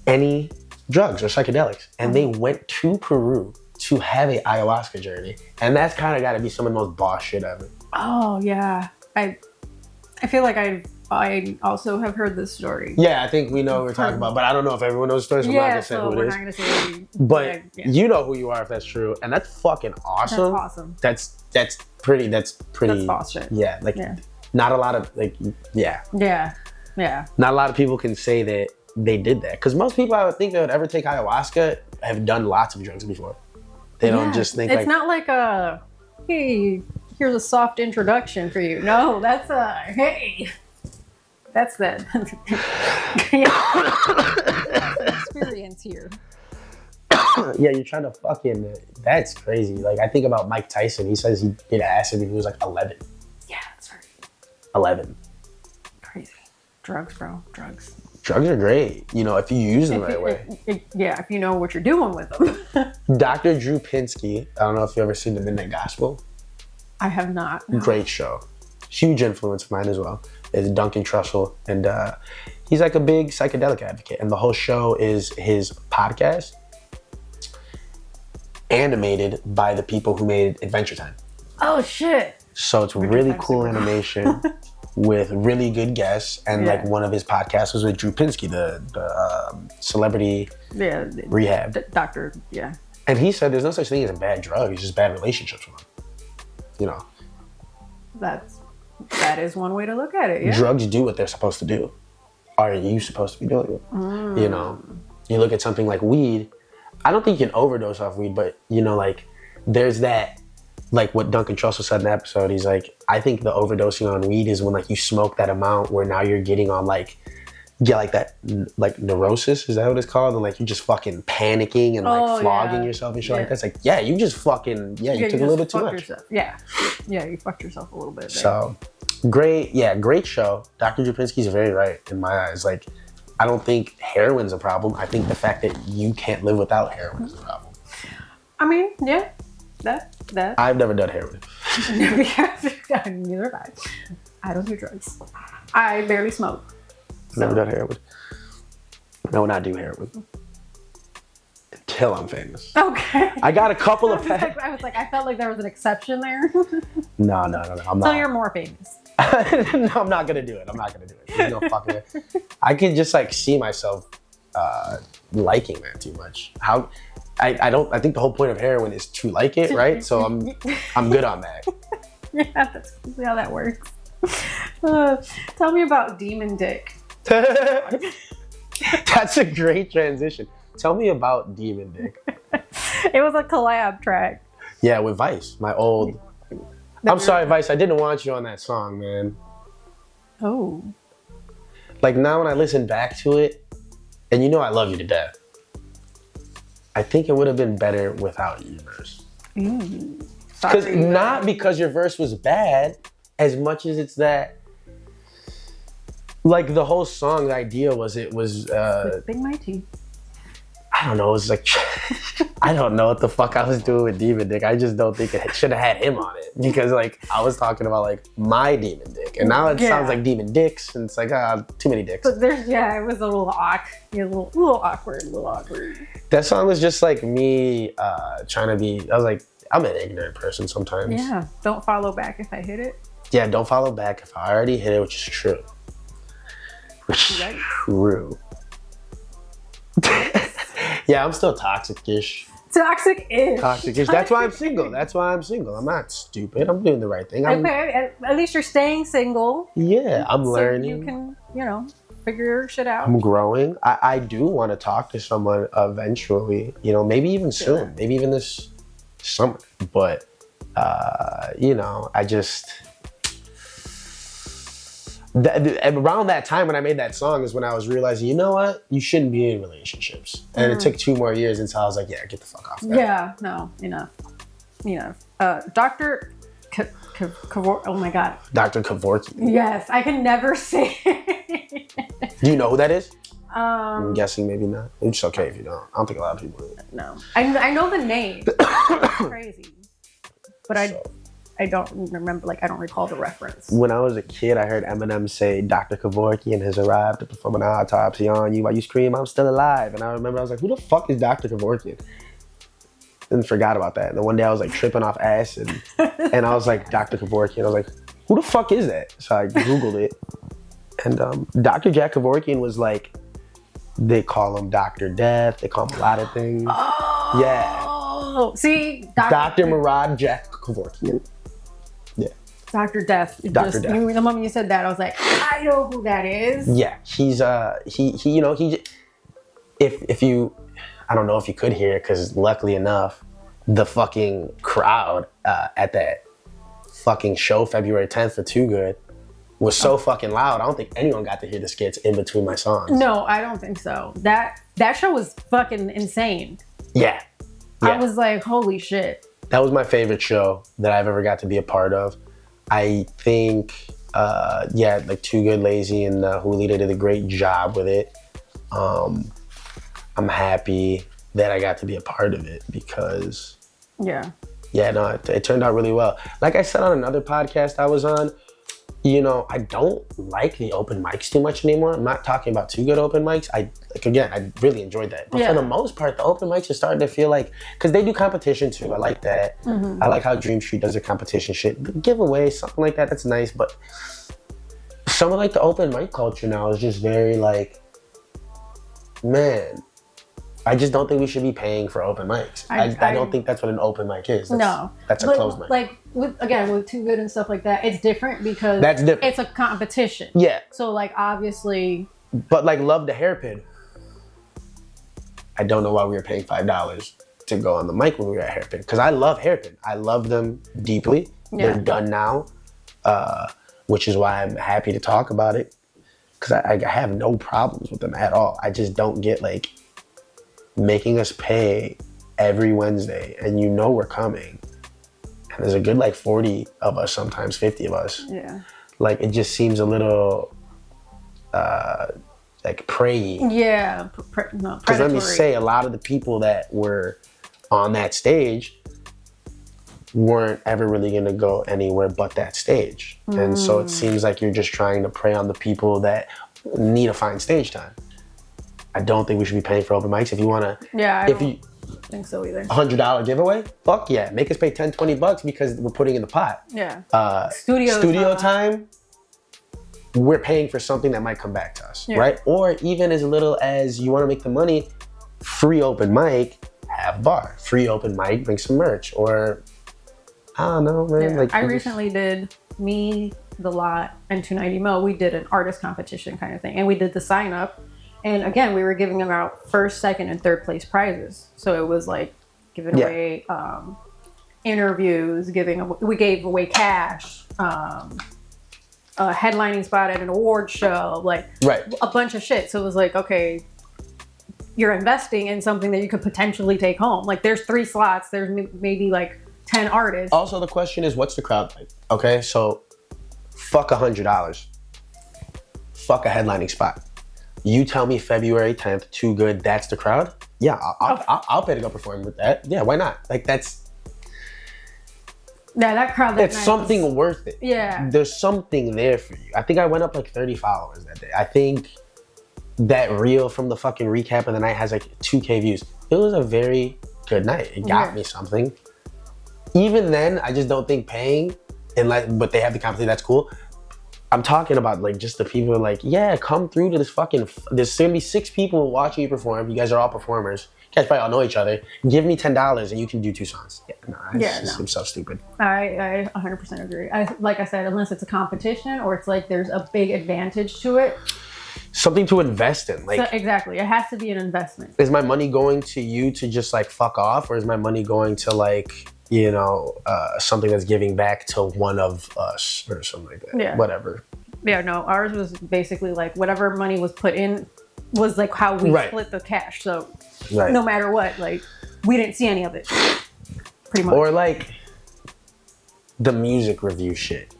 any drugs or psychedelics, and they went to Peru to have a ayahuasca journey, and that's kind of got to be some of the most boss shit ever. Oh yeah, I feel like I also have heard this story. Yeah, I think we know what we're talking about, but I don't know if everyone knows the story, so I'm not gonna say who it is. Not gonna say but you know who you are if that's true, and that's fucking awesome. That's awesome. That's pretty. That's boss shit. Yeah, not a lot of Yeah. Not a lot of people can say that they did that, because most people I would think that would ever take ayahuasca have done lots of drugs before. They don't just think it's not like hey, here's a soft introduction for you. No, that's hey. That's the experience here. Yeah, you're trying to fucking, that's crazy. Like, I think about Mike Tyson. He says he did acid when he was like 11. Yeah, that's right. 11. Crazy. Drugs, bro. Drugs. Drugs are great, you know, if you use them the right way. If you know what you're doing with them. Dr. Drew Pinsky, I don't know if you've ever seen The Midnight Gospel. I have not. No. Great show. Huge influence of mine as well. Is Duncan Trussell, and he's like a big psychedelic advocate, and the whole show is his podcast animated by the people who made Adventure Time. Oh shit. So it's really cool animation with really good guests, and like one of his podcasts was with Drew Pinsky, the celebrity rehab doctor. Yeah. And he said there's no such thing as a bad drug, it's just bad relationships with them. You know. That is one way to look at it. Yeah. Drugs do what they're supposed to do. Are you supposed to be doing it? You know, you look at something like weed. I don't think you can overdose off weed, but you know, like there's that, like what Duncan Trussell said in the episode. He's like, I think the overdosing on weed is when like you smoke that amount where now you're getting on like that like neurosis, is that what it's called? And like you're just fucking panicking and like flogging yourself and shit like that. It's like, yeah, you just fucking, you took a little bit too much. Yourself. Yeah, you fucked yourself a little bit. So great show. Dr. Drew Pinsky's very right in my eyes. Like, I don't think heroin's a problem. I think the fact that you can't live without heroin is a problem. I mean, yeah, that. I've never done heroin. Neither have I. I don't do drugs. I barely smoke. Never done heroin. I would not do heroin until I'm famous. Okay. I got a couple of I was like, I felt like there was an exception there. No. I'm not. So you're more famous. No, I'm not gonna do it. There's no fucking way. I can just like see myself liking that too much. I think the whole point of heroin is to like it, right? So I'm good on that. Yeah, that's how that works. Tell me about Demon Dick. That's a great transition. Tell me about Demon Dick. It was a collab track. Yeah, with Vice, my old. I'm sorry, Vice. I didn't want you on that song, man. Oh. Like now, when I listen back to it, and you know I love you to death. I think it would have been better without your verse. Because not because your verse was bad, as much as it's that. Like the whole song, the idea was it was. Big Mighty. I don't know. It was like, I don't know what the fuck I was doing with Demon Dick. I just don't think it should have had him on it because like I was talking about like my Demon Dick, and now it sounds like Demon Dicks, and it's like too many dicks. But it was a little awkward. That song was just like me trying to be. I was like, I'm an ignorant person sometimes. Yeah. Don't follow back if I hit it. Yeah. Don't follow back if I already hit it, which is true. True. Yeah, I'm still toxic-ish. Toxic-ish. That's why I'm single. I'm not stupid. I'm doing the right thing. Okay, at least you're staying single. Yeah, I'm learning. You can, figure your shit out. I'm growing. I do want to talk to someone eventually. Maybe even soon. Maybe even this summer. But, I just... around that time when I made that song is when I was realizing, you know what? You shouldn't be in relationships. And it took 2 more years until I was like, yeah, get the fuck off that. Yeah, no, enough. Dr. Oh my God. Dr. Kavorkian. Yes, I can never say it. Do you know who that is? I'm guessing maybe not. It's okay if you don't. I don't think a lot of people do. No. I know the name. It's crazy. But I don't remember, I don't recall the reference. When I was a kid, I heard Eminem say, Dr. Kevorkian has arrived to perform an autopsy on you while you scream, I'm still alive. And I remember I was like, who the fuck is Dr. Kevorkian? And forgot about that. And then one day I was like tripping off acid. And I was like, Dr. Kevorkian. I was like, who the fuck is that? So I Googled it. And Dr. Jack Kavorkian was like, they call him Dr. Death. They call him a lot of things. Oh, yeah. See? Dr. Murad Jack Kavorkian. Yeah. Dr. Death. Dr. Death. The moment you said that, I was like, I know who that is. Yeah. He's, if you, I don't know if you could hear it, because luckily enough, the fucking crowd at that fucking show February 10th for Too Good was so fucking loud. I don't think anyone got to hear the skits in between my songs. No, I don't think so. That show was fucking insane. Yeah. I was like, holy shit. That was my favorite show that I've ever got to be a part of. I think, like Too Good, Lazy, and Hooli, they did a great job with it. I'm happy that I got to be a part of it because... it turned out really well. Like I said on another podcast I was on, I don't like the open mics too much anymore. I'm not talking about Too Good open mics. I really enjoyed that. But for the most part, the open mics are starting to feel like, because they do competition too. I like that. Mm-hmm. I like how Dream Street does their competition shit. The giveaway, something like that, that's nice. But some of like the open mic culture now is just very like, man, I just don't think we should be paying for open mics. I don't think that's what an open mic is. That's a closed mic. Like with Too Good and stuff like that, it's different because it's a competition. Yeah. So like obviously. But like Love the Hairpin, I don't know why we were paying $5 to go on the mic when we were at Hairpin, because I love Hairpin. I love them deeply. Yeah. They're done now, which is why I'm happy to talk about it, because I have no problems with them at all. I just don't get like making us pay every Wednesday and we're coming and there's a good like 40 of us, sometimes 50 of us. Yeah. Like it just seems a little like prey-y. Yeah. Because let me say, a lot of the people that were on that stage weren't ever really going to go anywhere but that stage. And so it seems like you're just trying to prey on the people that need to find stage time. I don't think we should be paying for open mics. If you want to... Yeah, I don't think so either. $100 giveaway? Fuck yeah. Make us pay $10, $20 because we're putting in the pot. Yeah. Studio time? we're paying for something that might come back to us, right? Or even as little as you want to make the money, free open mic, have a bar. Free open mic, bring some merch. Or, I don't know, man. Yeah. Like, I recently did, me, The Lot, and 290 Mo, we did an artist competition kind of thing. And we did the sign up. And again, we were giving them out first, second, and third place prizes. So it was like giving away interviews, we gave away cash, a headlining spot at an award show, like a bunch of shit. So it was like, okay, you're investing in something that you could potentially take home. Like there's 3 slots, there's maybe like 10 artists. Also, the question is, what's the crowd like? Okay, so fuck $100. Fuck a headlining spot. You tell me February 10th, Too Good, that's the crowd? Yeah, I'll pay to go perform with that. Yeah, why not? Like that's... Yeah, that crowd. It's something worth it. Yeah. There's something there for you. I think I went up like 30 followers that day. I think that reel from the fucking recap of the night has like 2K views. It was a very good night. It got me something. Even then, I just don't think paying, but they have the competition, that's cool. I'm talking about like just the people like, yeah, come through to this fucking, there's gonna be 6 people watching you perform. You guys are all performers. You guys probably all know each other. Give me $10 and you can do 2 songs. I'm so stupid. I 100% agree. Like I said, unless it's a competition or it's like there's a big advantage to it. Something to invest in. Like, so, exactly. It has to be an investment. Is my money going to you to just like fuck off, or is my money going to like, you know, something that's giving back to one of us or something like that? Yeah. Whatever. Yeah, no, ours was basically like whatever money was put in was like how we split the cash. So no matter what, like we didn't see any of it. Pretty much. Or like the music review shit.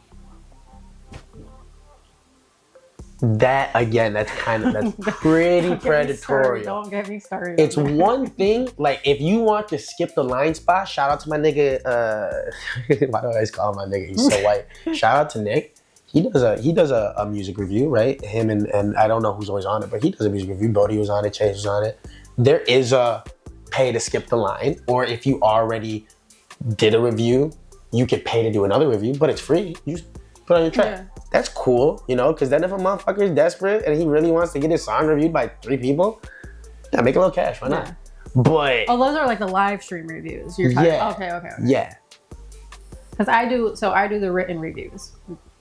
That again, that's pretty predatory. Don't get me started. It's one thing, like if you want to skip the line spot, shout out to my nigga, why do I always call him my nigga? He's so white. Shout out to Nick. He does a music review, right? Him and I don't know who's always on it, but he does a music review. Bodie was on it, Chase was on it. There is a pay to skip the line, or if you already did a review, you could pay to do another review, but it's free. You just put on your track. Yeah. That's cool, you know, because then if a motherfucker is desperate and he really wants to get his song reviewed by 3 people, yeah, make a little cash, why not? But those are like the live stream reviews. You're talking, okay. Yeah. Because I do the written reviews.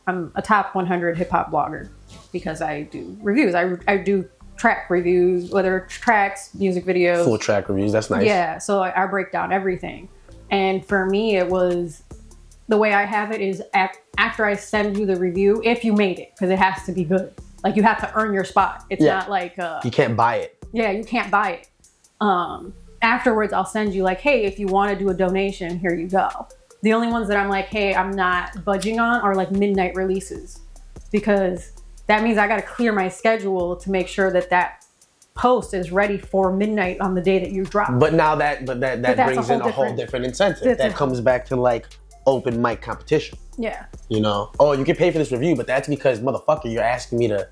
I'm a top 100 hip hop blogger because I do reviews. I do track reviews, whether tracks, music videos. Full track reviews, that's nice. Yeah, so I break down everything. And for me, it was, the way I have it is after I send you the review, if you made it, because it has to be good. Like you have to earn your spot. It's not like... you can't buy it. Yeah, you can't buy it. Afterwards, I'll send you like, hey, if you want to do a donation, here you go. The only ones that I'm like, hey, I'm not budging on are like midnight releases, because that means I got to clear my schedule to make sure that post is ready for midnight on the day that you drop. But now that brings in a whole different incentive. That comes back to like open mic competition. Yeah. You know, oh, you can pay for this review, but that's because motherfucker, you're asking me to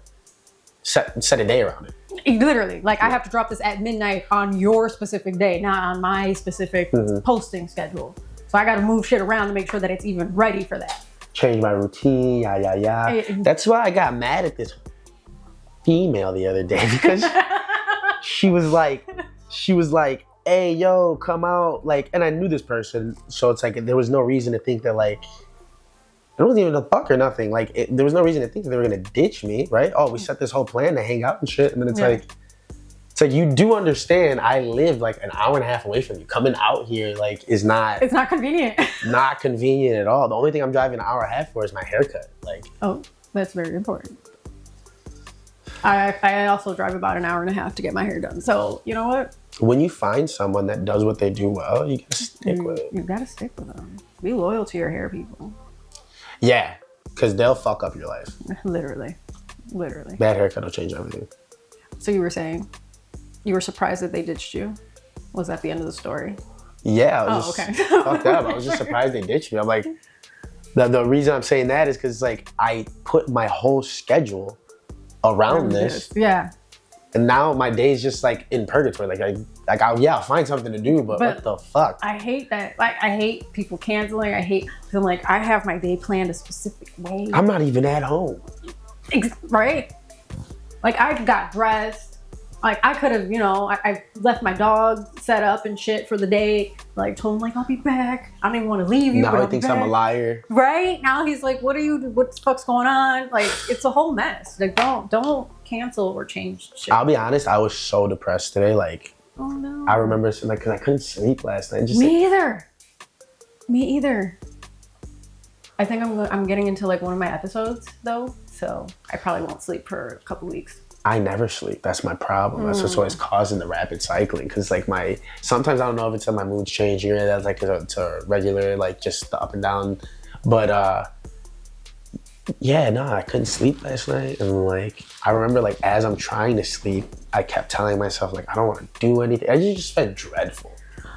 set a day around it. Literally, like I have to drop this at midnight on your specific day, not on my specific posting schedule. So I got to move shit around to make sure that it's even ready for that. Change my routine, That's why I got mad at this female the other day, because she was like, hey, yo, come out. Like, and I knew this person, so it's like there was no reason to think that like, it wasn't even a fuck or nothing. Like, there was no reason to think that they were gonna ditch me, right? Oh, we set this whole plan to hang out and shit, and then it's like you do understand I live like an hour and a half away from you. Coming out here like is not... It's not convenient. Not convenient at all. The only thing I'm driving an hour and a half for is my haircut. Like, oh, that's very important. I also drive about an hour and a half to get my hair done. So, you know what? When you find someone that does what they do well, you gotta stick with it. You gotta stick with them. Be loyal to your hair people. Yeah, because they'll fuck up your life. Literally. Bad haircut will change everything. So you were saying you were surprised that they ditched you? Was that the end of the story? Yeah, I was just fucked up. I was just surprised they ditched me. I'm like, the reason I'm saying that is because like I put my whole schedule around this. Yeah. And now my day's just like in purgatory. I'll find something to do, but what the fuck? I hate that. Like, I hate people canceling. I hate feeling like I have my day planned a specific way. I'm not even at home. Right? Like, I got dressed. Like, I could have, I left my dog set up and shit for the day. Like, told him, like, I'll be back. I don't even want to leave you. Now he thinks I'm a liar. Right? Now he's like, what the fuck's going on? Like, it's a whole mess. Like, don't cancel or change shit. I'll be honest, I was so depressed today. Like, oh no. I remember, like, because I couldn't sleep last night. Me either. I think I'm getting into, like, one of my episodes, though. So I probably won't sleep for a couple weeks. I never sleep. That's my problem. That's what's always causing the rapid cycling. Because, like, sometimes I don't know if it's that my mood's changing or that's, like, it's a regular, like, just the up and down. But, I couldn't sleep last night. And, like, I remember, like, as I'm trying to sleep, I kept telling myself, like, I don't want to do anything. I just felt dreadful.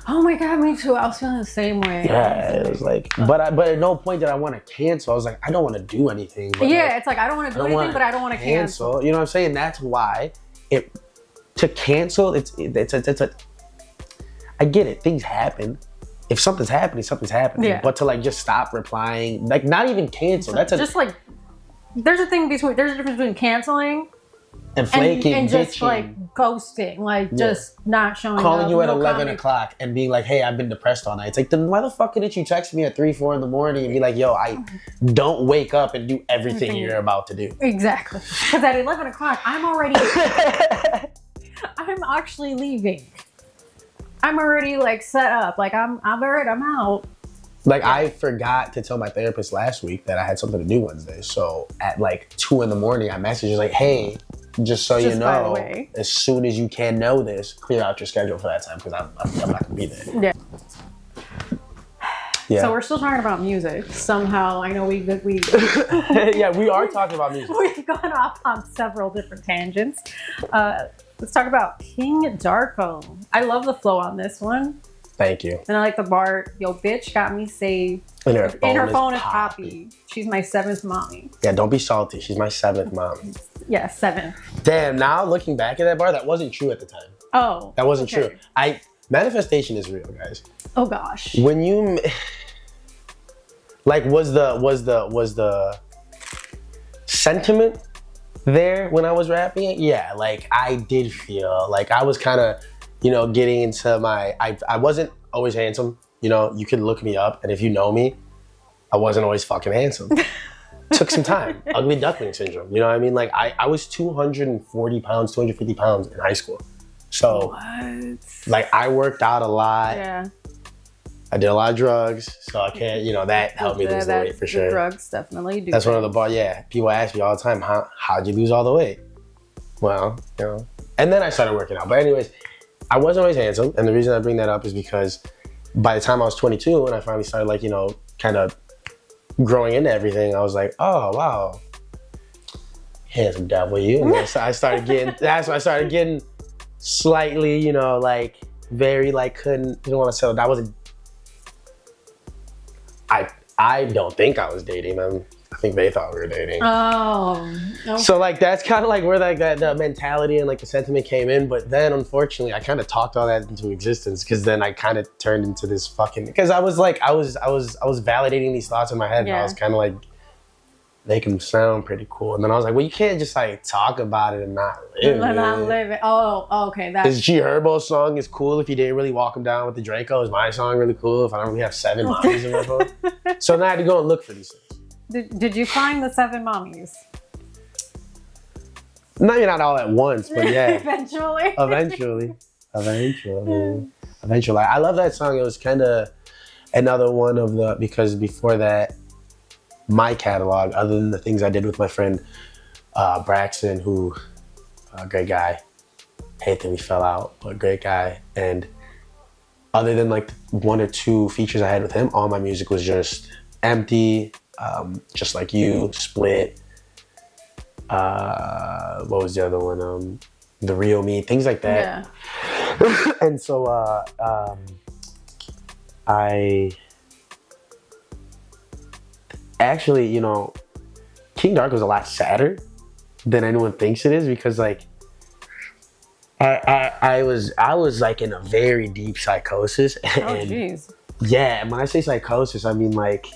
Oh my God, me too. I was feeling the same way. Yeah, it was like, but at no point did I want to cancel. I was like, I don't want to do anything. But it's like, I don't want to do anything, but I don't want to cancel. You know what I'm saying? That's why to cancel, it's I get it. Things happen. If something's happening, something's happening. Yeah. But to, like, just stop replying, like, not even cancel. There's a difference between canceling and flaking, and just, bitching. like, ghosting, like, just not showing calling up, you at 11 o'clock and being like, hey, I've been depressed all night. It's like, then why the fuck didn't you text me at 3, 4 in the morning and be like, yo, I don't wake up and do everything you're about to do. Exactly. Because at 11 o'clock, I'm actually leaving. I'm already, like, set up. Like, I'm out. Like, I forgot to tell my therapist last week that I had something to do Wednesday. So at, like, 2 in the morning, I messaged her like, hey, just so you know, as soon as you can know this, clear out your schedule for that time because I'm not gonna be there. Yeah. So we're still talking about music. Somehow, I know we yeah, we are talking about music. We've gone off on several different tangents. Let's talk about King Darko. I love the flow on this one. Thank you. And I like the bar, yo, bitch got me saved. And her phone is Poppy. She's my 7th mommy. Yeah, don't be salty. She's my 7th mom. Yeah, 7. Damn, now looking back at that bar, that wasn't true at the time. Oh. That wasn't true. Manifestation is real, guys. Oh gosh. When you, like, was the sentiment there when I was rapping it? Yeah, like, I did feel like I was kind of, getting into I wasn't always handsome. You could look me up, and if you know me, I wasn't always fucking handsome. Took some time. Ugly duckling syndrome. You know what I mean? Like, I was 240 pounds, 250 pounds in high school. So, like, I worked out a lot. Yeah. I did a lot of drugs, so I can't, that helped me lose the weight for sure. Drugs definitely do. That's one of the people ask me all the time, how'd you lose all the weight? Well, and then I started working out. But anyways, I wasn't always handsome, and the reason I bring that up is because by the time I was 22 and I finally started, like, kind of growing into everything, I was like, oh, wow, handsome devil, you. And I started getting, that's when I started getting slightly, like, very, like, didn't want to settle. That wasn't, I don't think I was dating them. I think they thought we were dating. Oh. Okay. So, like, that's kind of like where that mentality and, like, the sentiment came in. But then, unfortunately, I kind of talked all that into existence because then I kind of turned into this fucking, because I was like, I was validating these thoughts in my head. Yeah. And I was kind of like, they can sound pretty cool. And then I was like, well, you can't just, like, talk about it and not live it. Not live it. Oh, okay. His G Herbo's song is cool if you didn't really walk him down with the Draco. Is my song really cool if I don't really have 7 mommies in my phone? So now I had to go and look for these things. Did you find the 7 mommies? Maybe not all at once, but yeah. Eventually. Eventually. I love that song. It was kind of another one of because before that, my catalog, other than the things I did with my friend Braxton, who, great guy. Hate that we fell out, but great guy. And other than, like, 1 or 2 features I had with him, all my music was just empty. Just Like You, Split, what was the other one? The Real Me, things like that. Yeah. And so I actually, King Darko is a lot sadder than anyone thinks it is because, like, I was like in a very deep psychosis. Oh, jeez. Yeah, and when I say psychosis, I mean, like,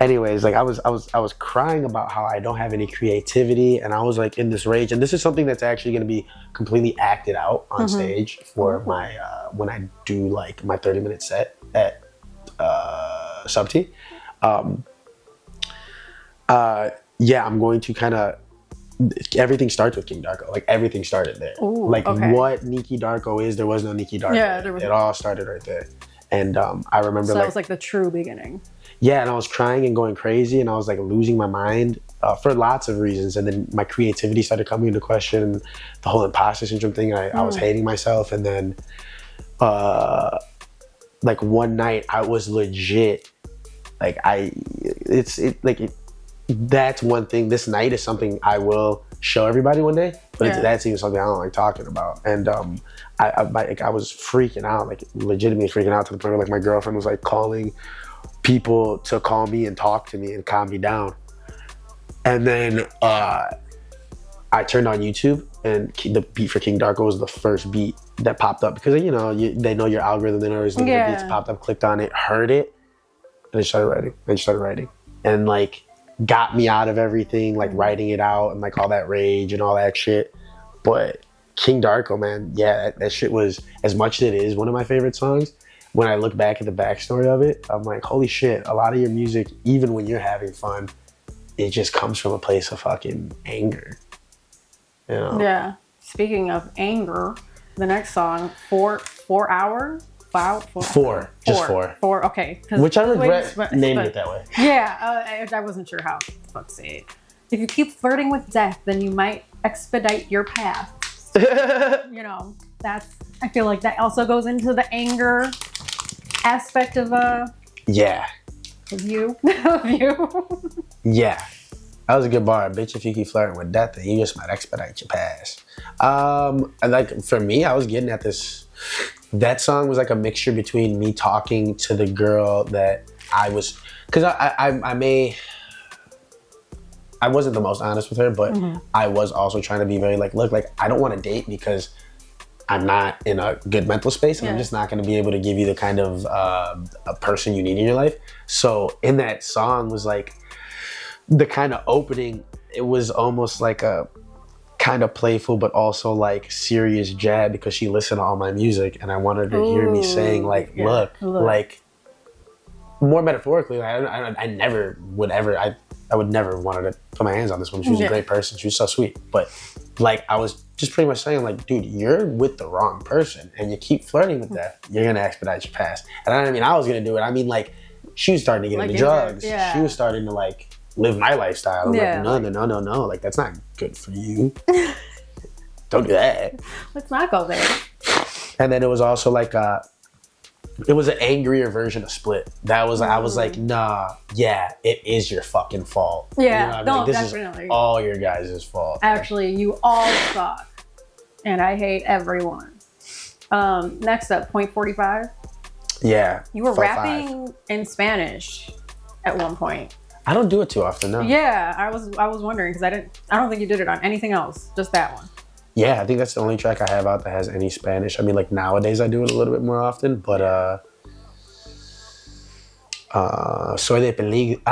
anyways, like I was crying about how I don't have any creativity, and I was like in this rage. And this is something that's actually going to be completely acted out on stage for my when I do like my 30-minute set at Sub T. Yeah, I'm going to kind of. Everything starts with King Darko. Like everything started there. Ooh, like okay. What Neeky Darko is, there was no Neeky Darko. Yeah, there was. It all started right there. And I remember so that was like the true beginning. Yeah, and I was crying and going crazy, and I was like losing my mind for lots of reasons. And then my creativity started coming into question. The whole imposter syndrome thing. I was hating myself, and then like one night I was legit like that's one thing. This night is something I will show everybody one day, but that's even something I don't like talking about. And I was freaking out, like legitimately freaking out to the point where like my girlfriend was like calling people to call me and talk to me and calm me down. And then I turned on YouTube, and the beat for King Darko was the first beat that popped up because they know your algorithm. They know there's beats popped up. Clicked on it, heard it, and I started writing. And like got me out of everything, like writing it out and like all that rage and all that shit. But King Darko, man, yeah, that shit was, as much as it is one of my favorite songs, when I look back at the backstory of it, I'm like, holy shit, a lot of your music, even when you're having fun, it just comes from a place of fucking anger. You know? Yeah. Speaking of anger, the next song, 4 hour. Wow, four. Four. Okay. Which I regret naming it that way. Yeah, I wasn't sure how to fuck say it. If you keep flirting with death, then you might expedite your path. You know, I feel like that also goes into the anger aspect of you. Yeah. That was a good bar, bitch. If you keep flirting with death, then you just might expedite your path. And like for me, I was getting at this. That song was like a mixture between me talking to the girl that I was, because I wasn't the most honest with her, but I was also trying to be very like, look, like I don't want to date because I'm not in a good mental space, and I'm just not going to be able to give you the kind of a person you need in your life. So in that song was like the kind of opening. It was almost like a kind of playful but also like serious jab, because she listened to all my music and I wanted her to hear me saying like, look, like more metaphorically, I never would ever, I would never wanted to put my hands on this woman. She was a great person. She was so sweet. But like, I was just pretty much saying like, dude, you're with the wrong person and you keep flirting with that, you're going to expedite your past. And I don't mean I was going to do it. I mean like, she was starting to get into drugs. She was starting to like live my lifestyle. I'm like, no. Like, that's not good for you. Don't do that. Let's not go there. And then it was also like, it was an angrier version of Split. That was, I was like, nah, yeah, it is your fucking fault. Yeah, you know what I mean? Like, this is all your guys' fault. Actually, you all suck. And I hate everyone. Next up, Point 45. Yeah. You were rapping in Spanish at one point. I don't do it too often, no. Yeah, I was wondering because I don't think you did it on anything else, just that one. Yeah, I think that's the only track I have out that has any Spanish. I mean, like nowadays I do it a little bit more often, but soy de peligro,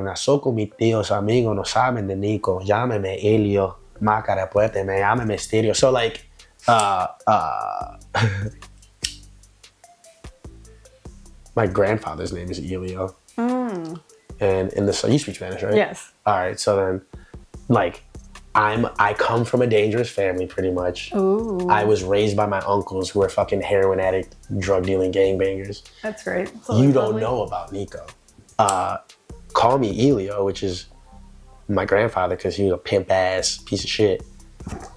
nació con mis tíos, amigos, no saben de Nico, llámeme Elio, máscara puerte, me llame Mysterio. So like, my grandfather's name is Elio. And in the you speak Spanish, right? Yes. All right, so then, like, I come from a dangerous family, pretty much. Ooh. I was raised by my uncles who are fucking heroin addict, drug dealing gangbangers. That's great. You don't know about Nico. Call me Elio, which is my grandfather, because he was a pimp ass piece of shit.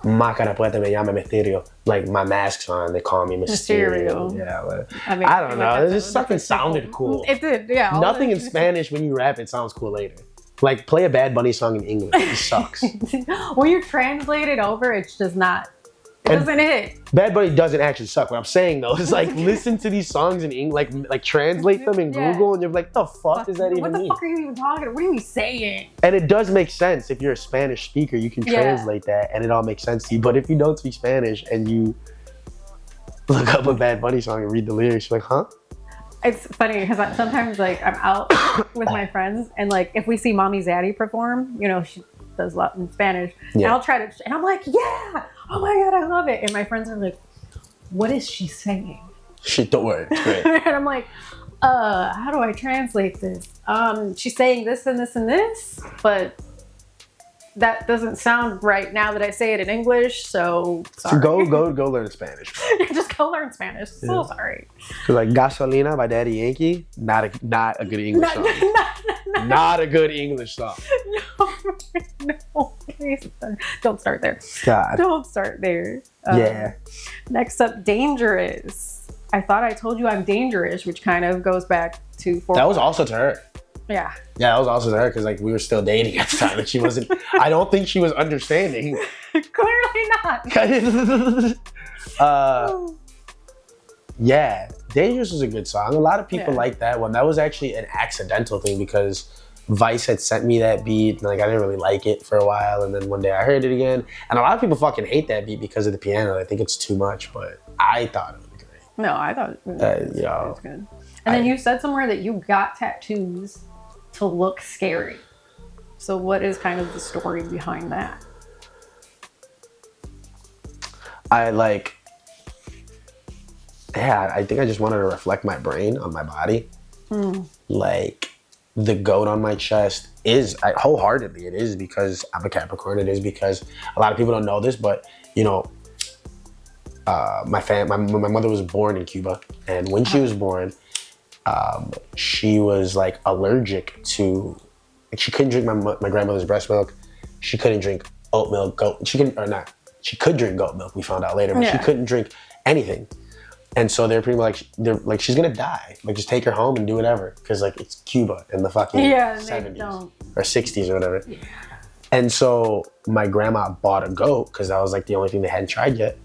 Máscara puesta me llama Mysterio. Like, my mask's on, they call me Mysterio. Yeah, but, I don't know. It just fucking sounded cool. It did, yeah. Nothing in Spanish when you rap, it sounds cool later. Like, play a Bad Bunny song in English. It sucks. When you translate it over, it's just not. It doesn't hit. Bad Bunny doesn't actually suck. What I'm saying though is like, listen to these songs in English, like translate them in Google, and you're like, the fuck does that even mean? What the fuck are you even talking about? What are you saying? And it does make sense. If you're a Spanish speaker, you can translate that and it all makes sense to you. But if you don't speak Spanish and you look up a Bad Bunny song and read the lyrics, you're like, huh? It's funny because sometimes like I'm out with my friends and like if we see Mommy Zaddy perform, you know, she does a lot in Spanish, and I'll try to, and I'm like, yeah, oh my god, I love it, and my friends are like, what is she saying? Shit, don't worry, it's great. And I'm like, how do I translate this? She's saying this and this and this, but that doesn't sound right now that I say it in English, so sorry. So go learn Spanish. Just go learn Spanish. So sorry. Like Gasolina by Daddy Yankee, not a good English song. Not a good English song. No, please don't start there. God. Don't start there. Yeah. Next up, Dangerous. I thought I told you I'm dangerous, which kind of goes back to... That was also to her. Yeah. Yeah, that was also to her because like we were still dating at the time and she wasn't, I don't think she was understanding. Clearly not. Yeah, Dangerous was a good song. A lot of people like that one. That was actually an accidental thing because Vice had sent me that beat and like I didn't really like it for a while, and then one day I heard it again. And a lot of people fucking hate that beat because of the piano. They think it's too much, but I thought it was great. No, I thought it was good. And then you said somewhere that you got tattoos to look scary. So what is kind of the story behind that? I think I just wanted to reflect my brain on my body. Like the goat on my chest is, wholeheartedly it is because I'm a Capricorn. It is because a lot of people don't know this, but you know, my mother was born in Cuba, and when she was born, she was like allergic to, like, she couldn't drink my grandmother's breast milk. She couldn't drink oat milk, she could drink goat milk, we found out later, but she couldn't drink anything. And so they're pretty much like, she's gonna die. Like, just take her home and do whatever. Cause like, it's Cuba in the fucking 70s or 60s or whatever. Yeah. And so my grandma bought a goat cause that was like the only thing they hadn't tried yet.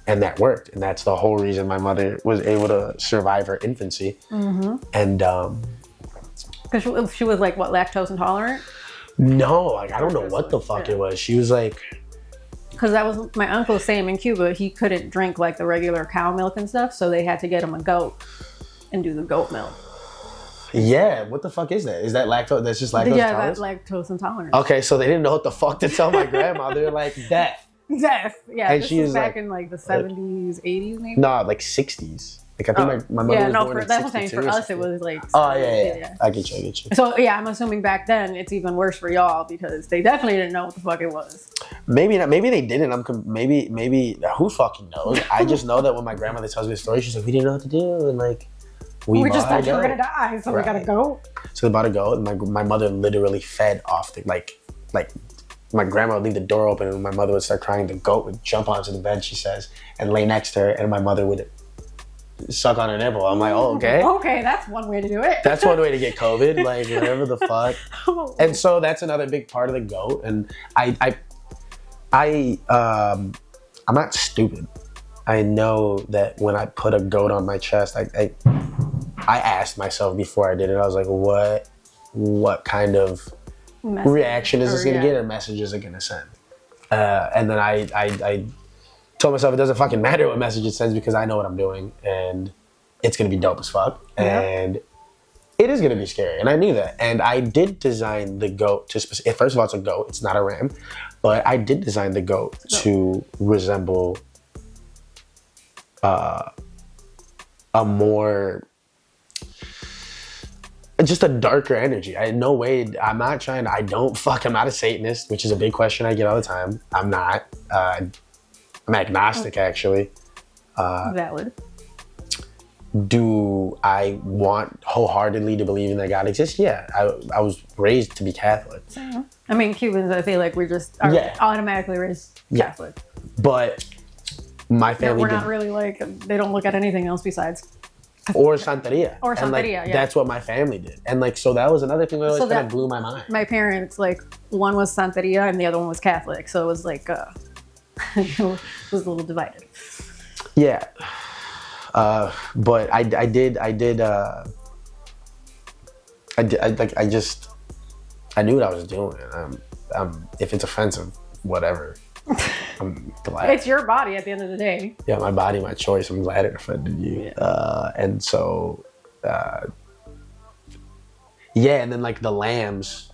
And that worked. And that's the whole reason my mother was able to survive her infancy. And cause she was like, what, lactose intolerant? No, like I don't know what the fuck it was. She was like, because that was my uncle's same in Cuba. He couldn't drink like the regular cow milk and stuff, so they had to get him a goat and do the goat milk. Yeah, what the fuck is that? Is that lactose? That's just lactose intolerance? Yeah, that's lactose intolerant. Okay, so they didn't know what the fuck to tell my grandma. They're like, death. Death, yeah. And this she was back in like the 70s, 80s maybe? No, like 60s. Like I think my mother was born in 62 for us it was like... Oh, yeah. I get you. So yeah, I'm assuming back then it's even worse for y'all because they definitely didn't know what the fuck it was. Maybe not. Maybe they didn't. Maybe who fucking knows? I just know that when my grandmother tells me the story, she's like, we didn't know what to do, and like we just thought you were gonna die, so we gotta go. So they bought a goat, and my mother literally fed off the like my grandma would leave the door open, and my mother would start crying. The goat would jump onto the bed, she says, and lay next to her, and my mother would suck on her nipple. I'm like, oh, okay. Okay, that's one way to do it. That's one way to get COVID, like whatever the fuck. And so that's another big part of the goat. And I'm not stupid. I know that when I put a goat on my chest, I asked myself before I did it, I was like, what kind of reaction is this gonna get or message is it gonna send? And then I told myself it doesn't fucking matter what message it sends because I know what I'm doing and it's gonna be dope as fuck. And it is gonna be scary, and I knew that. And I did design the goat to first of all, it's a goat, it's not a ram, but I did design the goat to resemble a more, just a darker energy. I'm not a Satanist, which is a big question I get all the time. I'm not. I'm agnostic, actually. Valid. Do I want wholeheartedly to believe in that God exists? Yeah. I was raised to be Catholic. I mean, Cubans, I feel like we just are automatically raised Catholic. But my family... we're not really like, they don't look at anything else besides... Or Santeria. And like, that's what my family did. And like, so that was another thing that always kind of blew my mind. My parents, like, one was Santeria and the other one was Catholic. So it was like, it was a little divided. Yeah. But I knew what I was doing. If it's offensive, whatever. I'm glad. It's your body at the end of the day. Yeah, my body, my choice. I'm glad it offended you. Yeah. And so yeah, and then like the lambs,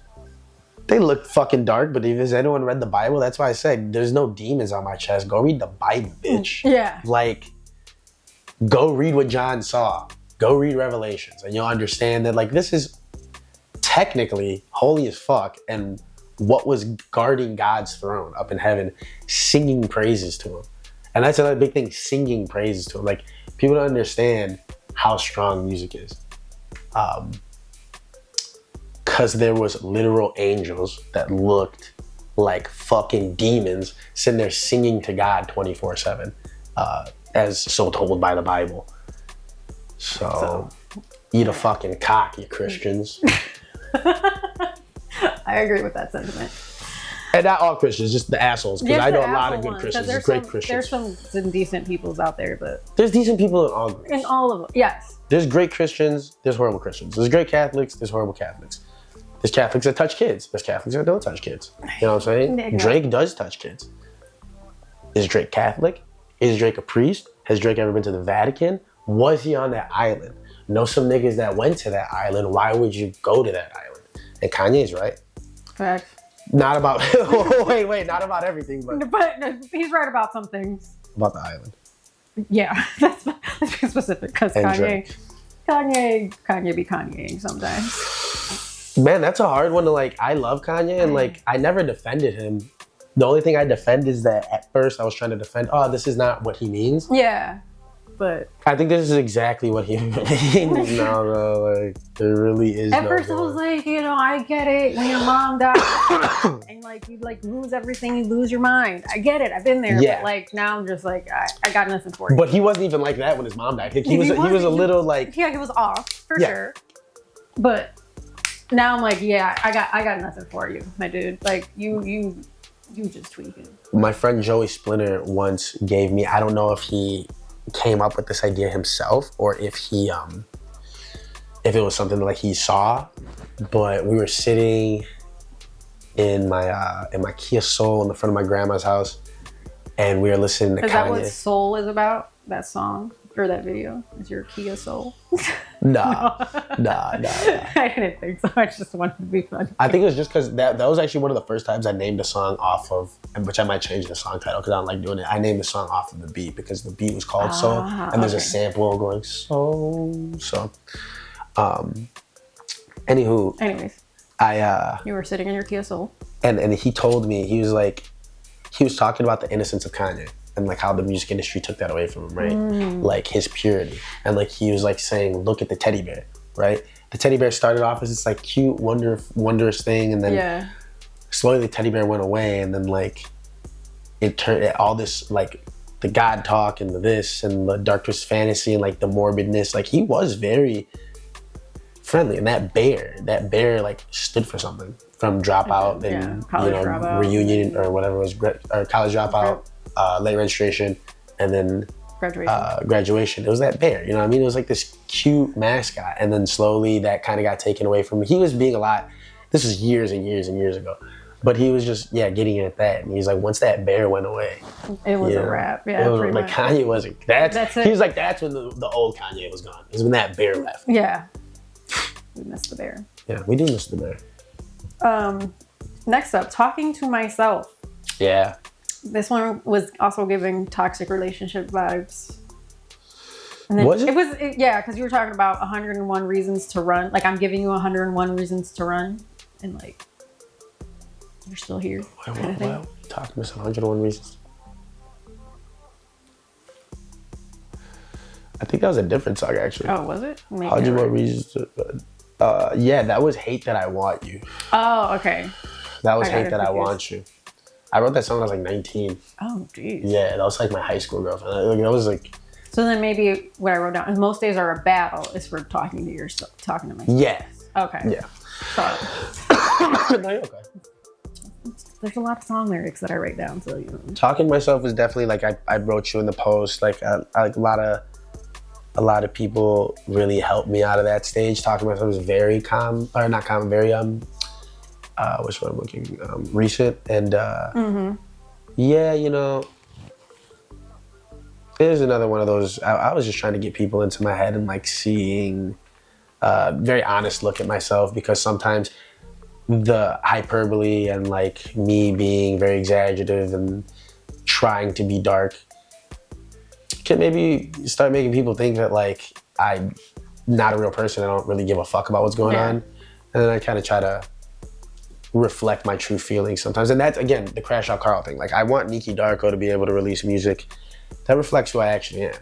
they look fucking dark, but if has anyone read the Bible, that's why I said there's no demons on my chest. Go read the Bible, bitch. Yeah. Like, go read what John saw. Go read Revelations, and you'll understand that like this is technically holy as fuck, and what was guarding God's throne up in heaven, singing praises to him. And that's another big thing, singing praises to him. Like, people don't understand how strong music is. Because there was literal angels that looked like fucking demons sitting there singing to God 24/7, as so told by the Bible. So eat a fucking cock, you Christians. I agree with that sentiment. And not all Christians, just the assholes. Because I know a lot of good Christians, great Christians. There's some decent peoples out there, but there's decent people in all groups. In all of them, yes. There's great Christians, there's horrible Christians. There's great Catholics, there's horrible Catholics. There's Catholics that touch kids. There's Catholics that don't touch kids. You know what I'm saying? Drake does touch kids. Is Drake Catholic? Is Drake a priest? Has Drake ever been to the Vatican? Was he on that island? Know some niggas that went to that island. Why would you go to that island? And Kanye's right. Correct. Not about, wait, not about everything, but he's right about some things. About the island. Yeah, let's be specific, because Kanye be Kanyeing sometimes. Man, that's a hard one to like. I love Kanye, and like I never defended him. The only thing I defend is that at first I was trying to defend, oh, this is not what he means. Yeah. But I think this is exactly what he means now, though. Like, there really is. At first, I was like, I get it. When your mom died, and like you like lose everything, you lose your mind. I get it. I've been there. Yeah. But like now, I'm just like, I got nothing for you. But he wasn't even like that when his mom died. He was a little like. Yeah, he was off for sure. But now I'm like, yeah, I got nothing for you, my dude. Like you just tweaking. My friend Joey Splinter once gave me. I don't know if he came up with this idea himself or if it was something like he saw, but we were sitting in my Kia Soul in the front of my grandma's house, and we were listening to Kanye. Is that what Soul is about? That song or that video? Is your Kia Soul? Nah. I didn't think so. I just wanted to be funny. I think it was just because that was actually one of the first times I named a song off of, which I might change the song title because I don't like doing it. I named the song off of the beat because the beat was called Soul, and there's a sample going Soul. So, anyways, you were sitting in your Kia Soul, and he told me, he was talking about the innocence of Kanye. And like how the music industry took that away from him, right? Like his purity. And like he was like saying, look at the teddy bear, right? The teddy bear started off as this like cute, wondrous thing, and then slowly the teddy bear went away, and then like it turned all this like the God talk and the this and the dark twisted fantasy and like the morbidness. Like he was very friendly, and that bear like stood for something. From Dropout and Dropout. Reunion or whatever it was, or College Dropout. Late registration, and then graduation. It was that bear, you know what I mean? It was like this cute mascot, and then slowly that kind of got taken away from him. He was being a lot, this was years and years and years ago, but he was just, getting at that. And he's like, once that bear went away, it was a wrap. Yeah, it was like Kanye wasn't, that's it. He was like, that's when the old Kanye was gone. It was when that bear left. Yeah. We missed the bear. Yeah, we do miss the bear. Next up, talking to myself. Yeah. This one was also giving toxic relationship vibes. And then was it? Because you were talking about 101 reasons to run. Like, I'm giving you 101 reasons to run. And, like, you're still here. Why talking to myself 101 reasons? I think that was a different song, actually. Oh, was it? 101 reasons to run. Yeah, that was Hate That I Want You. Oh, okay. That was Hate That I Want You. I wrote that song when I was like 19. Oh, geez. Yeah, that was like my high school girlfriend. That was like. So then maybe what I wrote down is most days are a battle is for talking to yourself, talking to myself. Yeah. Okay. Yeah. Sorry. No, you're okay. There's a lot of song lyrics that I write down, so Talking to myself was definitely like I wrote you in the post. Like like a lot of people really helped me out of that stage. Talking to myself was very very which one I'm looking, recent, and there's another one of those. I was just trying to get people into my head and like seeing very honest look at myself, because sometimes the hyperbole and like me being very exaggerative and trying to be dark can maybe start making people think that like I'm not a real person. I don't really give a fuck about what's going on. And then I kind of try to reflect my true feelings sometimes. And that's, again, the Crashout Carl thing. Like, I want Neeky Darko to be able to release music that reflects who I actually am.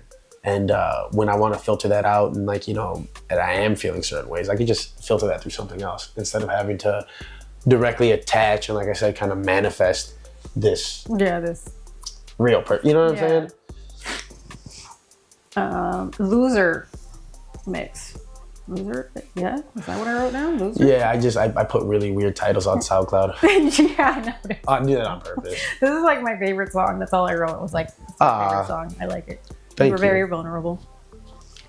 And when I want to filter that out and like, you know, and I am feeling certain ways, I can just filter that through something else instead of having to directly attach and, like I said, kind of manifest this real person. You know what I'm saying? Loser mix. Loser? Yeah? Is that what I wrote down? Loser? Yeah, I put really weird titles on SoundCloud. Yeah, I know. I do that on purpose. This is like my favorite song. That's all I wrote. It was like, it's my favorite song. I like it. You were very vulnerable.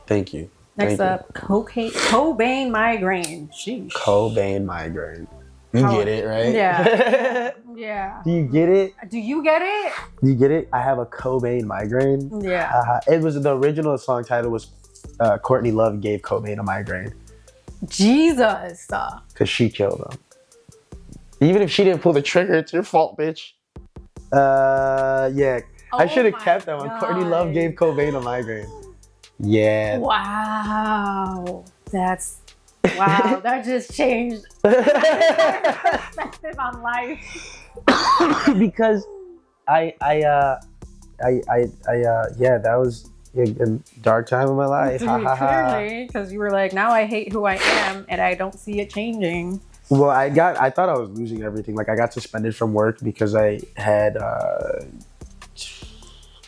Thank you. Next up, Cobain Migraine. Sheesh. Cobain Migraine. You get it, right? Yeah. Yeah. Do you get it? Do you get it? Do you get it? I have a Cobain migraine. Yeah. It was, the original song title was Courtney Love gave Cobain a migraine. Jesus. Because she killed him. Even if she didn't pull the trigger, it's your fault, bitch. Yeah. I should have kept that one. Courtney Love gave Cobain a migraine. Yeah. Wow. Wow, that just changed my perspective on life. Because that was a dark time of my life. Clearly, because you were like, now I hate who I am and I don't see it changing. Well, I thought I was losing everything. Like, I got suspended from work because I had a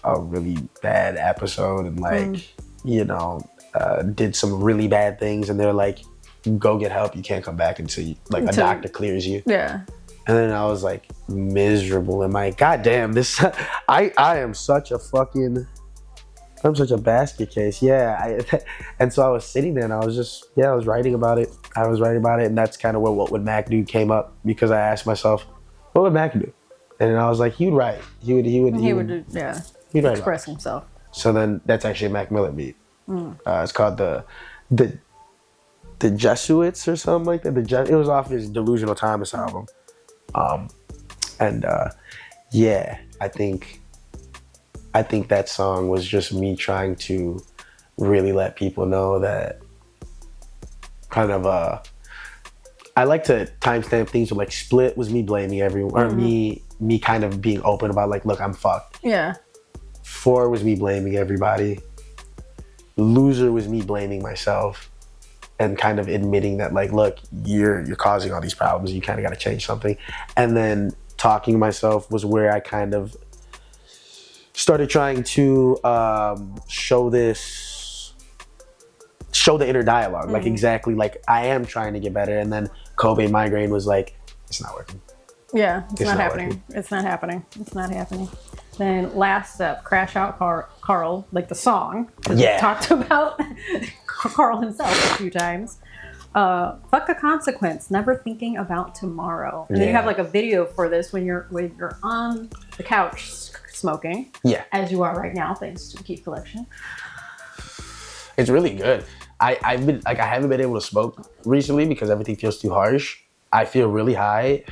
really bad episode and like, you know, did some really bad things, and they're like, go get help, you can't come back until a doctor clears you. Yeah. And then I was like miserable and like, God damn, this I am such a fucking, I'm such a basket case. Yeah. And so I was sitting there and I was writing about it. And that's kind of where What Would Mac Do came up, because I asked myself, what would Mac do? And I was like, he'd write. He would express himself. So then that's actually a Mac Miller beat. It's called the Jesuits or something like that. It was off his Delusional Thomas album. I think that song was just me trying to really let people know that kind of I like to timestamp things with like Split was me blaming everyone, or me kind of being open about like, look, I'm fucked. Yeah. 4 was me blaming everybody. Loser was me blaming myself and kind of admitting that like, look, you're causing all these problems. You kind of got to change something. And then Talking to Myself was where I kind of started trying to show the inner dialogue, like exactly like I am trying to get better. And then Cobain Migraine was like, it's not working. Yeah, it's not happening. It's not happening. It's not happening. Then last up, Crashout Carl, like the song. Yeah. We talked about Carl himself a few times. Fuck a consequence, never thinking about tomorrow. And then you have like a video for this when you're on the couch smoking. Yeah. As you are right now, thanks to the Keep Collection. It's really good. I haven't been able to smoke recently because everything feels too harsh. I feel really high.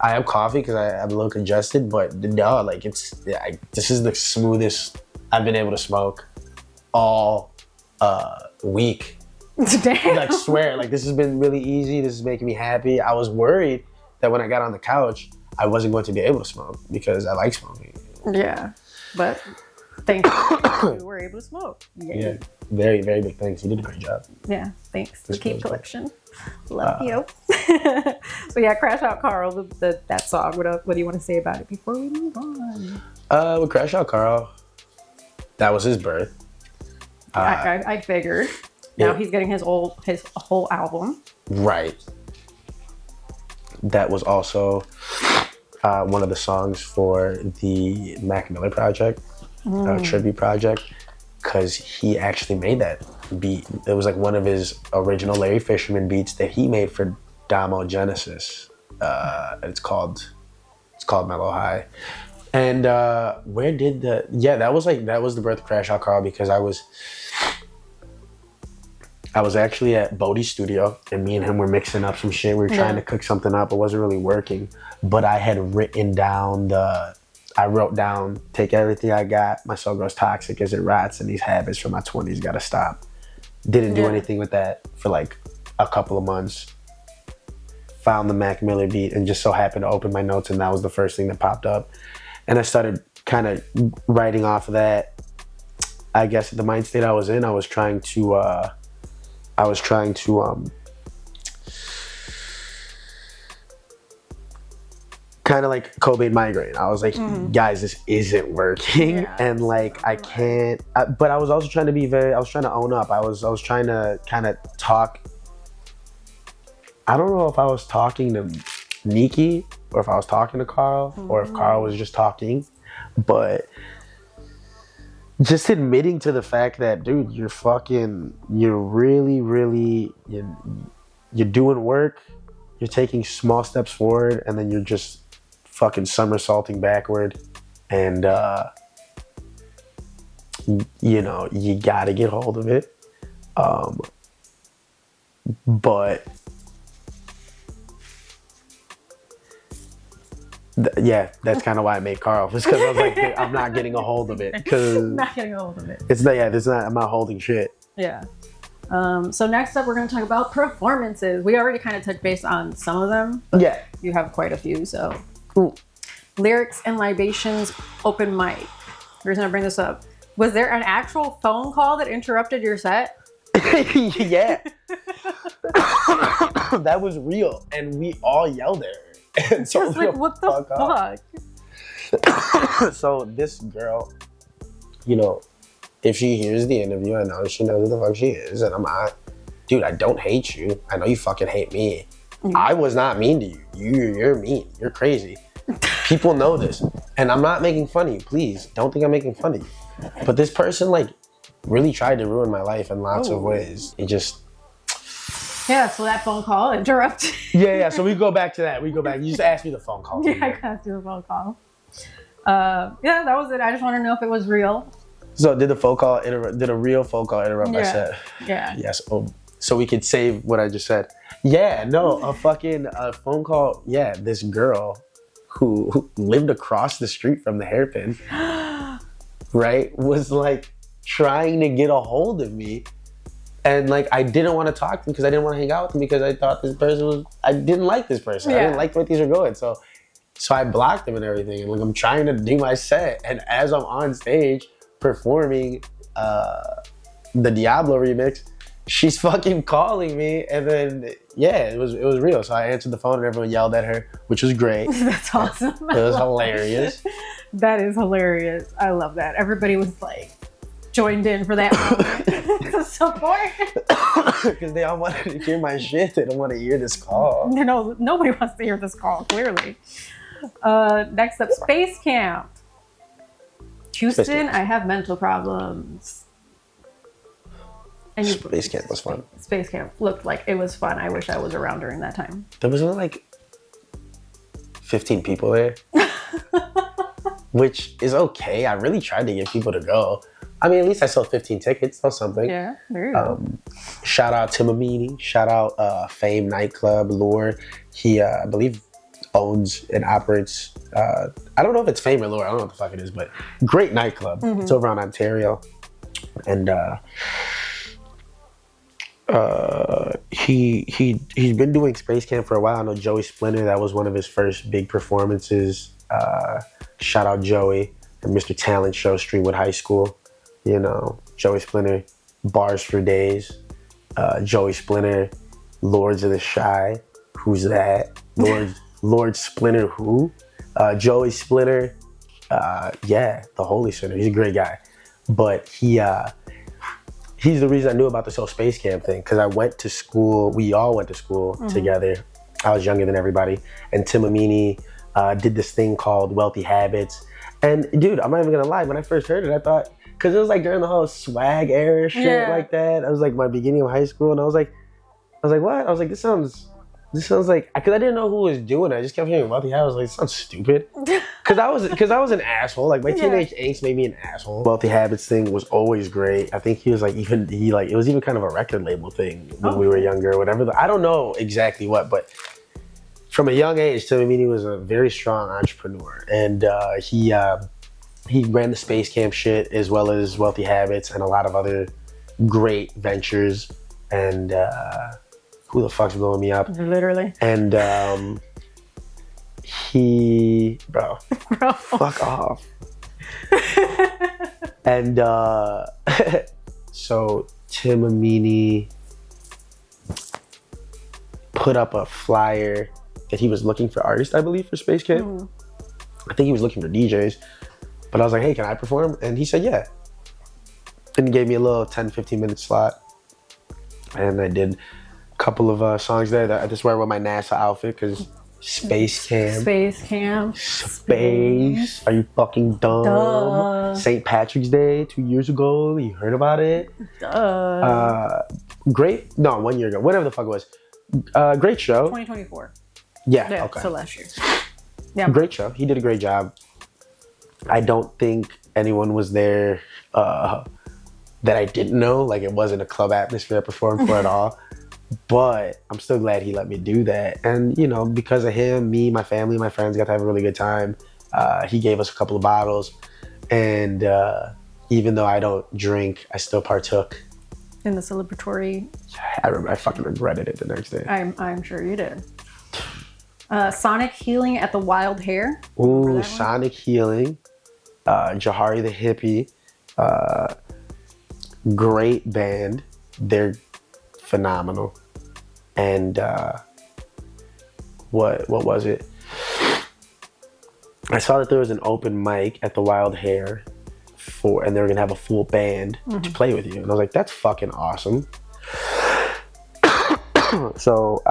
I have coffee because I'm a little congested, but no, like this is the smoothest I've been able to smoke all week. Damn. Like, swear, like this has been really easy. This is making me happy. I was worried that when I got on the couch, I wasn't going to be able to smoke because I like smoking. Yeah, but thankfully you were able to smoke. Yay. Yeah, very, very big thanks. You did a great job. Yeah, thanks. The Keep Collection. Love you. So yeah, Crashout Carl, that song. What do you want to say about it before we move on? With Crashout Carl, that was his birth. I figured. Now he's getting his whole album. Right. That was also one of the songs for the Mac Miller project, tribute project, because he actually made that beat. It was like one of his original Larry Fisherman beats that he made for Damo Genesis. It's called Mellow High. And that was the birth of Crashout Carl, because I I was actually at Bodie's studio, and me and him were mixing up some shit. We were trying to cook something up. It wasn't really working, but I had written down I wrote down, take everything I got. My soul grows toxic as it rots, and these habits from my 20s gotta stop. Didn't do anything with that for like a couple of months. Found the Mac Miller beat and just so happened to open my notes, and that was the first thing that popped up. And I started kind of writing off of that. I guess the mind state I was in, I was trying to kind of like Cobain Migraine. I was like, guys, this isn't working. And like, I can't, but I was also trying to I was trying to own up. I was trying to kind of talk. I don't know if I was talking to Neeky or if I was talking to Carl or if Carl was just talking, but just admitting to the fact that, dude, you're really, you're doing work, you're taking small steps forward, and then you're just fucking somersaulting backward, and you gotta get hold of it. But that's kind of why I made Carl, just because I was like, I'm not getting a hold of it. Not getting a hold of it. I'm not holding shit. Yeah. So next up, we're going to talk about performances. We already kind of touched base on some of them. Yeah. You have quite a few, so. Ooh. Lyrics and libations, open mic. The reason I bring this up, was there an actual phone call that interrupted your set? Yeah. That was real, and we all yelled at her. And so just like, what the fuck? So this girl, if she hears the interview, I know she knows who the fuck she is, and I'm not, dude, I don't hate you. I know you fucking hate me. I was not mean to you. You're mean. You're crazy. People know this. And I'm not making fun of you. Please, don't think I'm making fun of you. But this person, like, really tried to ruin my life in lots of ways. It just... Yeah, so that phone call interrupted. Yeah, so we go back to that. You just asked me the phone call. Yeah, I asked you the phone call. Yeah, that was it. I just want to know if it was real. So did a real phone call interrupt my set? Yeah. Yes. So we could save what I just said. Yeah, no, a phone call. Yeah, this girl who lived across the street from the hairpin, right, was like trying to get a hold of me. And like, I didn't want to talk to him because I didn't want to hang out with him because I thought I didn't like this person. I didn't like the way things were going. So I blocked him and everything. And like, I'm trying to do my set. And as I'm on stage performing the Diablo remix, she's fucking calling me. And then, it was real. So I answered the phone and everyone yelled at her, which was great. That's awesome. It was hilarious. That is hilarious. I love that. Everybody was like, joined in for that moment to support. Because they all wanted to hear my shit. They don't want to hear this call. No, nobody wants to hear this call, clearly. Next up, Space Camp. Houston, I have mental problems. And Space Camp was fun. Space Camp looked like it was fun. I wish I was around during that time. There was only like 15 people there. Which is okay. I really tried to get people to go. I mean, at least I sold 15 tickets or something. Yeah, there you go. Shout out Tim Amini. Shout out Fame Nightclub, Lure. He, I believe, owns and operates, I don't know if it's Fame or Lure. I don't know what the fuck it is, but great nightclub. It's over on Ontario. And he's been doing Space Camp for a while. I know Joey Splinter, that was one of his first big performances. Shout out Joey and Mr. Talent Show, Streamwood High School. Joey Splinter, Bars for Days. Joey Splinter, Lords of the Shy. Who's that? Lord Splinter who? Joey Splinter, the Holy Sinner. He's a great guy. But he's the reason I knew about this whole Space Camp thing, because I went to school, we all went to school together. I was younger than everybody. And Tim Amini did this thing called Wealthy Habits. And dude, I'm not even gonna lie, when I first heard it, I thought, because it was like during the whole swag era shit like that. I was like my beginning of high school, and I was like, what? I was like, this sounds this sounds like, because I didn't know who was doing it. I just kept hearing Wealthy Habits. I was like, it sounds stupid. Because I was an asshole. Like, my teenage angst made me an asshole. Wealthy Habits thing was always great. I think he was like, it was even kind of a record label thing when we were younger or whatever. I don't know exactly what, but from a young age, Tim Amini was a very strong entrepreneur. And he ran the Space Camp shit as well as Wealthy Habits and a lot of other great ventures. And who the fuck's blowing me up? Literally. And bro, fuck off. And so Tim Amini put up a flyer that he was looking for artists, I believe, for Space Camp. I think he was looking for DJs. But I was like, hey, can I perform? And he said, yeah. And he gave me a little 10, 15 minute slot. And I did a couple of songs there. I just wear with my NASA outfit because Space Camp. Space. Are you fucking dumb? Duh. St. Patrick's Day 2 years ago. You heard about it? Duh. 1 year ago. Whatever the fuck it was. Great show. 2024. Yeah, okay. So last year. Yeah. Great show. He did a great job. I don't think anyone was there that I didn't know. Like, it wasn't a club atmosphere I performed for at all. But I'm still glad he let me do that. And, you know, because of him, me, my family, my friends got to have a really good time. He gave us a couple of bottles. And even though I don't drink, I still partook. In the celebratory. I fucking regretted it the next day. I'm sure you did. Sonic Healing at the Wild Hair. Ooh, Sonic Healing. Jahari the Hippie. Great band. They're phenomenal. And what was it? I saw that there was an open mic at the Wild Hair and they were gonna have a full band to play with you. And I was like, that's fucking awesome. So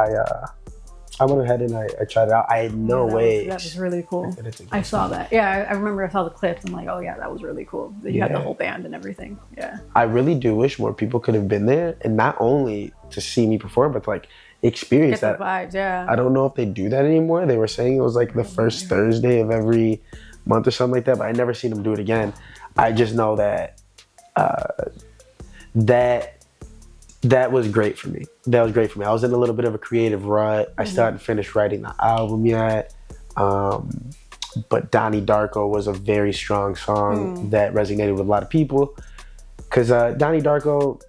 I went ahead and I tried it out. I had no way. That was really cool. I saw that. Yeah, I remember I saw the clips. I'm like, oh yeah, that was really cool. You had the whole band and everything. Yeah. I really do wish more people could have been there, and not only to see me perform, but to like experience that. Vibes, yeah. I don't know if they do that anymore. They were saying it was like the first Thursday of every month or something like that, but I never seen them do it again. I just know that that was great for me. That was great for me. I was in a little bit of a creative rut. I still hadn't finished writing the album yet. But Neeky Darko was a very strong song that resonated with a lot of people. Because Neeky Darko,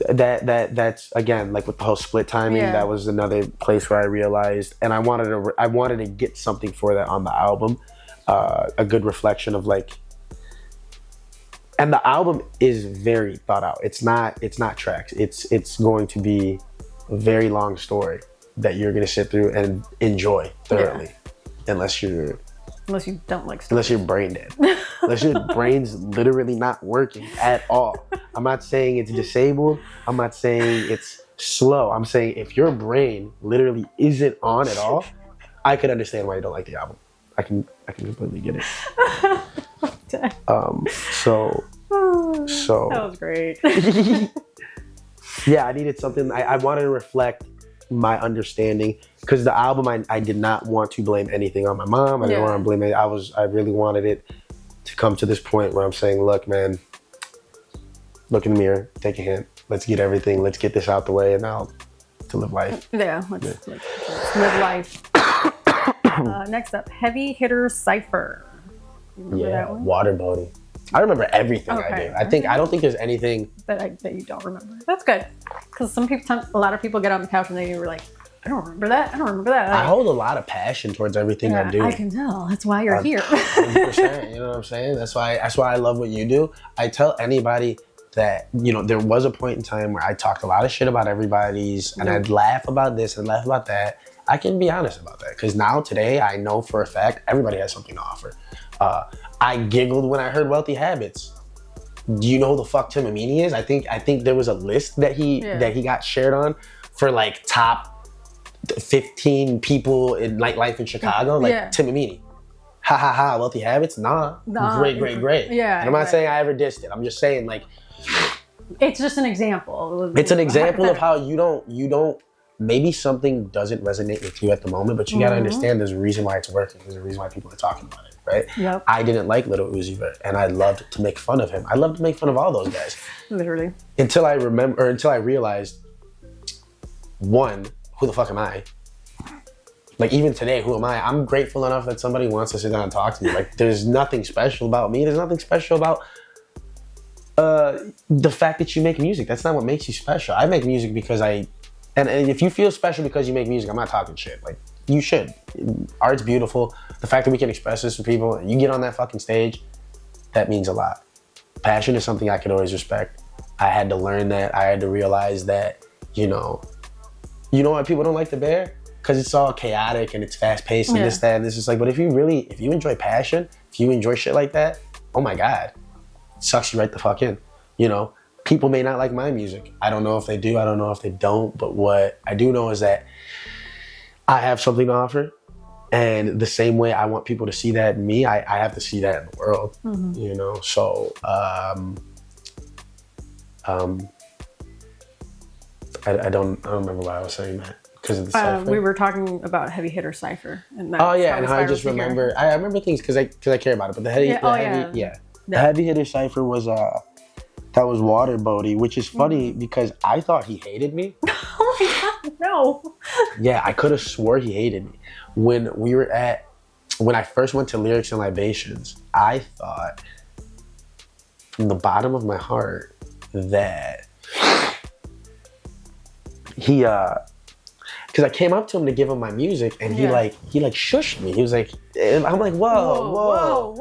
that's again, like with the whole split timing, that was another place where I realized, and I wanted to get something for that on the album. A good reflection of like, and the album is very thought out. It's not tracks. It's going to be a very long story that you're gonna sit through and enjoy thoroughly, unless you don't like stories. Unless you're brain dead. Unless your brain's literally not working at all. I'm not saying it's disabled. I'm not saying it's slow. I'm saying if your brain literally isn't on at all, I could understand why you don't like the album. I can completely get it. So that was great. Yeah, I needed something. I wanted to reflect my understanding, because the album I did not want to blame anything on my mom. I didn't want to blame it. I really wanted it to come to this point where I'm saying, look, man, look in the mirror, take a hint. Let's get this out the way, and now to live life. Yeah, let's live life. Next up, Heavy Hitter Cypher. You remember that one? Waterboarding. I remember everything I do. I don't think there's anything that you don't remember. That's good, because a lot of people get on the couch and they were like, I don't remember that. I hold a lot of passion towards everything I do. I can tell. That's why you're here. 100%. You know what I'm saying? That's why I love what you do. I tell anybody that, there was a point in time where I talked a lot of shit about everybody's, and I'd laugh about this and laugh about that. I can be honest about that, because today, I know for a fact everybody has something to offer. I giggled when I heard Wealthy Habits. Do you know who the fuck Tim Amini is? I think there was a list that he got shared on for like top 15 people in nightlife in Chicago. Like Tim Amini. Ha ha ha, Wealthy Habits? Nah. Great. Yeah. And I'm not saying I ever dissed it. I'm just saying, like, it's just an example. It's an example of how you don't maybe something doesn't resonate with you at the moment, but you gotta understand there's a reason why it's working. There's a reason why people are talking about it, right? Yep. I didn't like Lil Uzi Vert, and I loved to make fun of him. I loved to make fun of all those guys. Literally. Until I realized, one, who the fuck am I? Like, even today, who am I? I'm grateful enough that somebody wants to sit down and talk to me. Like, there's nothing special about me. There's nothing special about the fact that you make music. That's not what makes you special. I make music because and if you feel special because you make music, I'm not talking shit. Like, you should. Art's beautiful. The fact that we can express this to people and you get on that fucking stage, that means a lot. Passion is something I could always respect. I had to learn that. I had to realize that, you know why people don't like the Bear? Because it's all chaotic and it's fast paced and this, that, and this. Is like, but if you enjoy passion, if you enjoy shit like that, oh my God, it sucks you right the fuck in. You know, people may not like my music. I don't know if they do. I don't know if they don't. But what I do know is that I have something to offer. And the same way I want people to see that in me, I have to see that in the world. You know, so I don't remember why I was saying that. Because of the Cypher. We were talking about Heavy Hitter Cypher. And oh yeah, and I just remember. I remember things because I care about it. But the Heavy Hitter Cypher was that was Waterboaty, which is funny because I thought he hated me. Oh my God, no. Yeah, I could have swore he hated me when I first went to Lyrics and Libations. I thought from the bottom of my heart that he because I came up to him to give him my music, and he shushed me. He was like, and I'm like, whoa,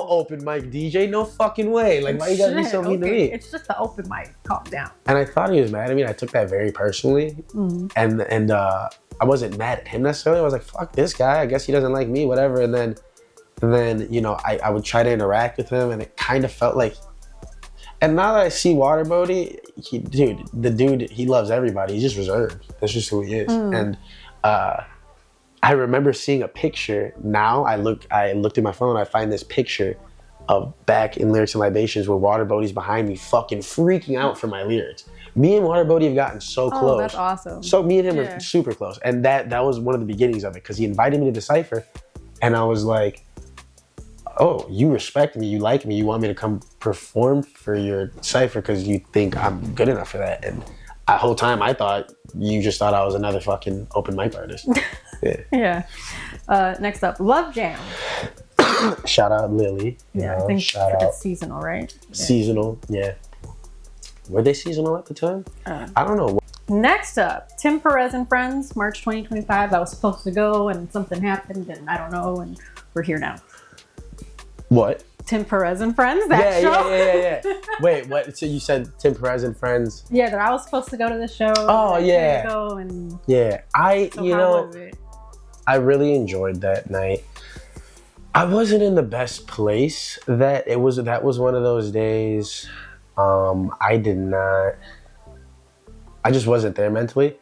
open mic DJ, no fucking way. Like, why you gotta be so mean to me? It's just the open mic, calm down. And I thought he was mad at me, and I took that very personally. And I wasn't mad at him necessarily. I was like, fuck this guy. I guess he doesn't like me, whatever. And then I would try to interact with him, and it kind of felt like. And now that I see Waterboaty, the dude, he loves everybody. He's just reserved. That's just who he is. And I remember seeing a picture. Now I looked at my phone. I find this picture of back in Lyrics and Libations where Waterboaty's behind me, fucking freaking out for my lyrics. Me and Waterboaty have gotten so close. Oh, that's awesome. So me and him are super close. And that was one of the beginnings of it because he invited me to the Cypher, and I was like, oh, you respect me, you like me, you want me to come perform for your Cypher because you think I'm good enough for that. And the whole time I thought you just thought I was another fucking open mic artist. Yeah. Next up, Love Jam. Shout out Lily. I think it's seasonal, right? Seasonal, yeah. Were they seasonal at the time? I don't know. Next up, Tim Perez and Friends, March 2025. I was supposed to go and something happened and I don't know, and we're here now. What? Tim Perez and Friends, that show? Yeah. Wait, what? So you said Tim Perez and Friends? Yeah, that I was supposed to go to the show. Oh, yeah. Go and yeah, how was it? I really enjoyed that night. I wasn't in the best place. That was one of those days. I just wasn't there mentally.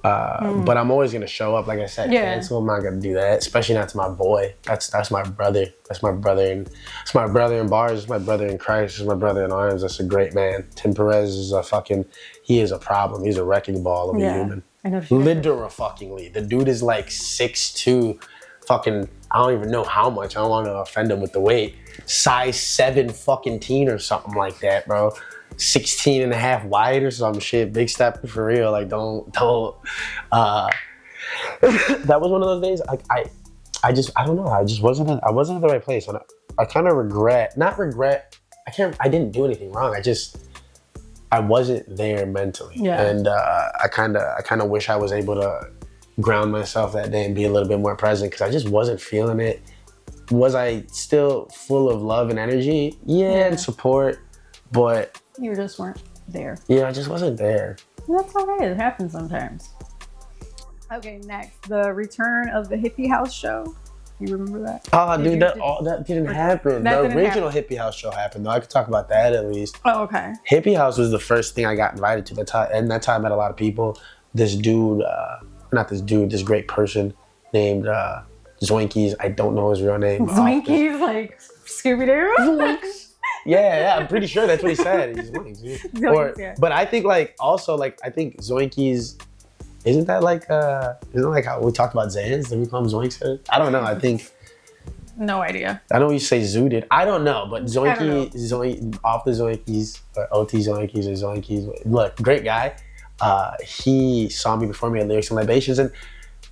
But I'm always gonna show up, like I said. So I'm not gonna do that, especially not to my boy. That's my brother. That's my brother, and it's my brother in bars. It's my brother in Christ. It's my brother in arms. That's a great man. Tim Perez is he is a problem. He's a wrecking ball of a human. I know. Literally, the dude is like 6'2", fucking. I don't even know how much. I don't want to offend him with the weight. Size 7 fucking teen or something like that, bro. 16 and a half wide or some shit. Big step for real. Like don't that was one of those days. I don't know. I wasn't in the right place. And I kind of I didn't do anything wrong. I wasn't there mentally. Yeah. And I kind of wish I was able to ground myself that day and be a little bit more present because I just wasn't feeling it. Was I still full of love and energy? Yeah. And support, but you just weren't there. Yeah, I just wasn't there. That's okay. It happens sometimes. Okay, next, the return of the Hippie House show. You remember that? Oh, dude, that didn't happen. The original Hippie House show happened, though. I could talk about that at least. Oh, okay. Hippie House was the first thing I got invited to. That time I met a lot of people. This dude, this great person named Zoinkies. I don't know his real name. Zoinkies, like Scooby-Doo? Yeah, I'm pretty sure that's what he said. But I think I think Zoinkies isn't that like how we talked about Zans? Did we call him Zoinks? I don't know. I think. No idea. I know you say zooted. I don't know, but Zoinky, off the Zoinkies, or OT Zoinkies or Zoinkies. Look, great guy. He saw me performing at Lyrics and Libations, and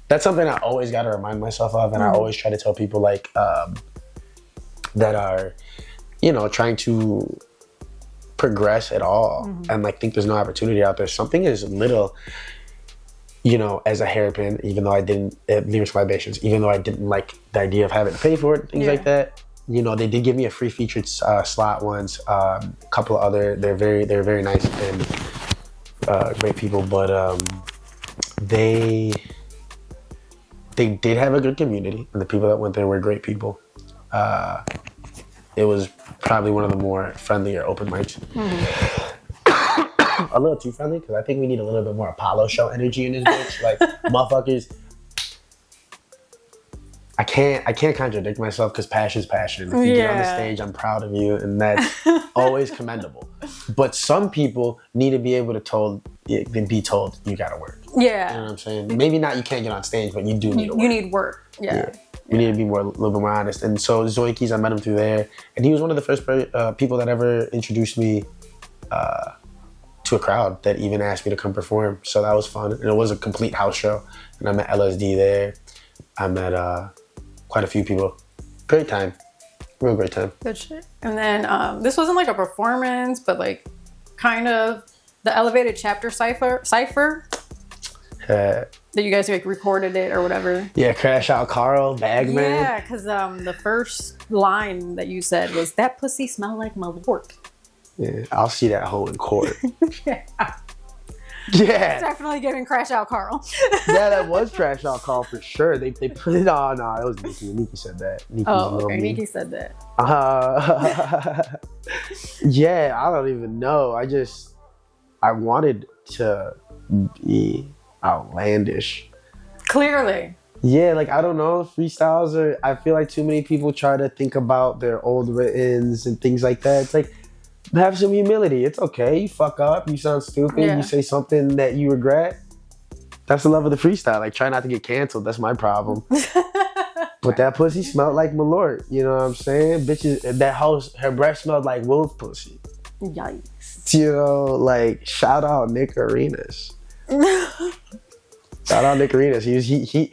that's something I always got to remind myself of, and I always try to tell people like that are, trying to progress at all and like think there's no opportunity out there. Something as little, as a hairpin, even though I didn't at Lyrics and Libations, even though I didn't like the idea of having to pay for it, things like that. They did give me a free featured slot once. A couple of other, they're very nice and great people, but they did have a good community, and the people that went there were great people. It was probably one of the more friendlier open mics. A little too friendly, because I think we need a little bit more Apollo show energy in this bitch. Like, motherfuckers, I can't contradict myself, because passion's passion. If you get on the stage, I'm proud of you, and that's always commendable. But some people need to be able to be told you gotta work. Yeah. You know what I'm saying? Maybe not you can't get on stage, but you do need to work. You need work. Yeah. You need to be a little bit more honest. And so Zoinkies, I met him through there, and he was one of the first people that ever introduced me to a crowd that even asked me to come perform. So that was fun, and it was a complete house show. And I met LSD there. I met quite a few people. Great time, real great time. Good shit. And then this wasn't like a performance, but like kind of the elevated chapter Cypher. That you guys like recorded it or whatever. Yeah, Crashout Carl, Bagman. Yeah, because the first line that you said was, "That pussy smell like my wart." Yeah, I'll see that hoe in court. Yeah. Definitely giving Crashout Carl. Yeah, that was Crashout Carl for sure. They put it on. No, it was Neeky. Neeky said that. Neeky said that. Yeah, I don't even know. I wanted to be outlandish. Clearly. Yeah, like, I don't know, freestyles I feel like too many people try to think about their old writtens and things like that. It's like, have some humility. It's okay. You fuck up. You sound stupid. You say something that you regret. That's the love of the freestyle. Like, try not to get canceled. That's my problem. But that pussy smelled like Malort. You know what I'm saying? Bitches, that house, her breath smelled like wolf pussy. Yikes. Like, shout out Nick Arenas. Shout out Nick Arenas. He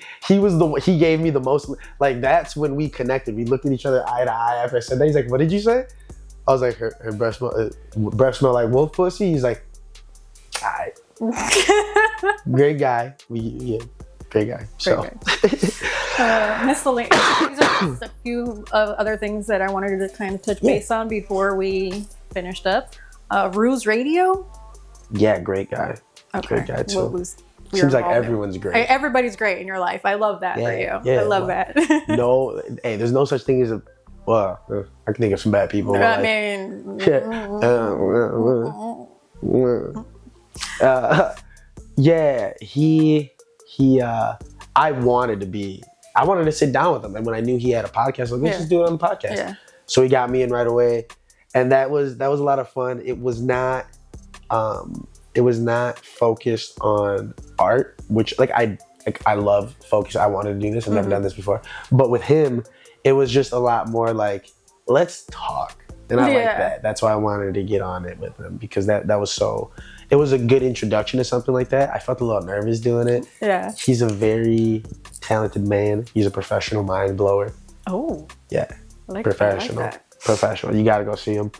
gave me the most, like, that's when we connected. We looked at each other eye to eye after I said that. He's like, what did you say? I was like, her breath smell like wolf pussy. He's like, all right. Great guy. Great guy. Miscellaneous. These are just a few other things that I wanted to kind of touch base on before we finished up. Ruze Radio. Yeah, great guy. Okay. Great guy too. Seems like everyone's great. Everybody's great in your life. I love that for you. Yeah, I love that. No, hey, there's no such thing as I can think of some bad people. I mean, I wanted to sit down with him, and when I knew he had a podcast, like, let's just do it on the podcast. Yeah. So he got me in right away, and that was a lot of fun. It was not focused on art, which I love focus. I wanted to do this. I've never done this before, but with him, it was just a lot more like, let's talk. And I like that. That's why I wanted to get on it with him, because that was it was a good introduction to something like that. I felt a little nervous doing it. Yeah. He's a very talented man. He's a professional mind blower. Oh. Yeah. Professional. Professional. You got to go see him.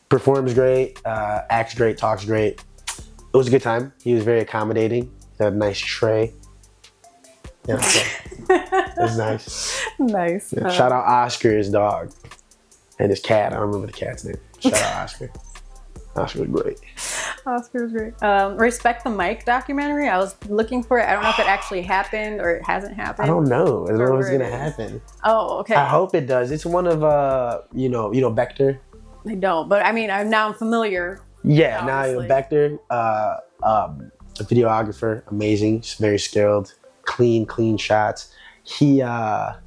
Performs great, acts great, talks great. It was a good time. He was very accommodating. He had a nice tray. Yeah, it was nice. Nice. Yeah. Shout out Oscar, his dog, and his cat. I don't remember the cat's name. Shout out Oscar. Oscar was great. Oscar was great. Respect the Mic documentary. I was looking for it. I don't know if it actually happened or it hasn't happened. I don't know. I don't know if it's gonna happen. Oh, okay. I hope it does. It's one of Vector. I don't, but I mean, I'm familiar. Yeah, obviously. Now Vector, a videographer, amazing, very skilled, clean shots. He just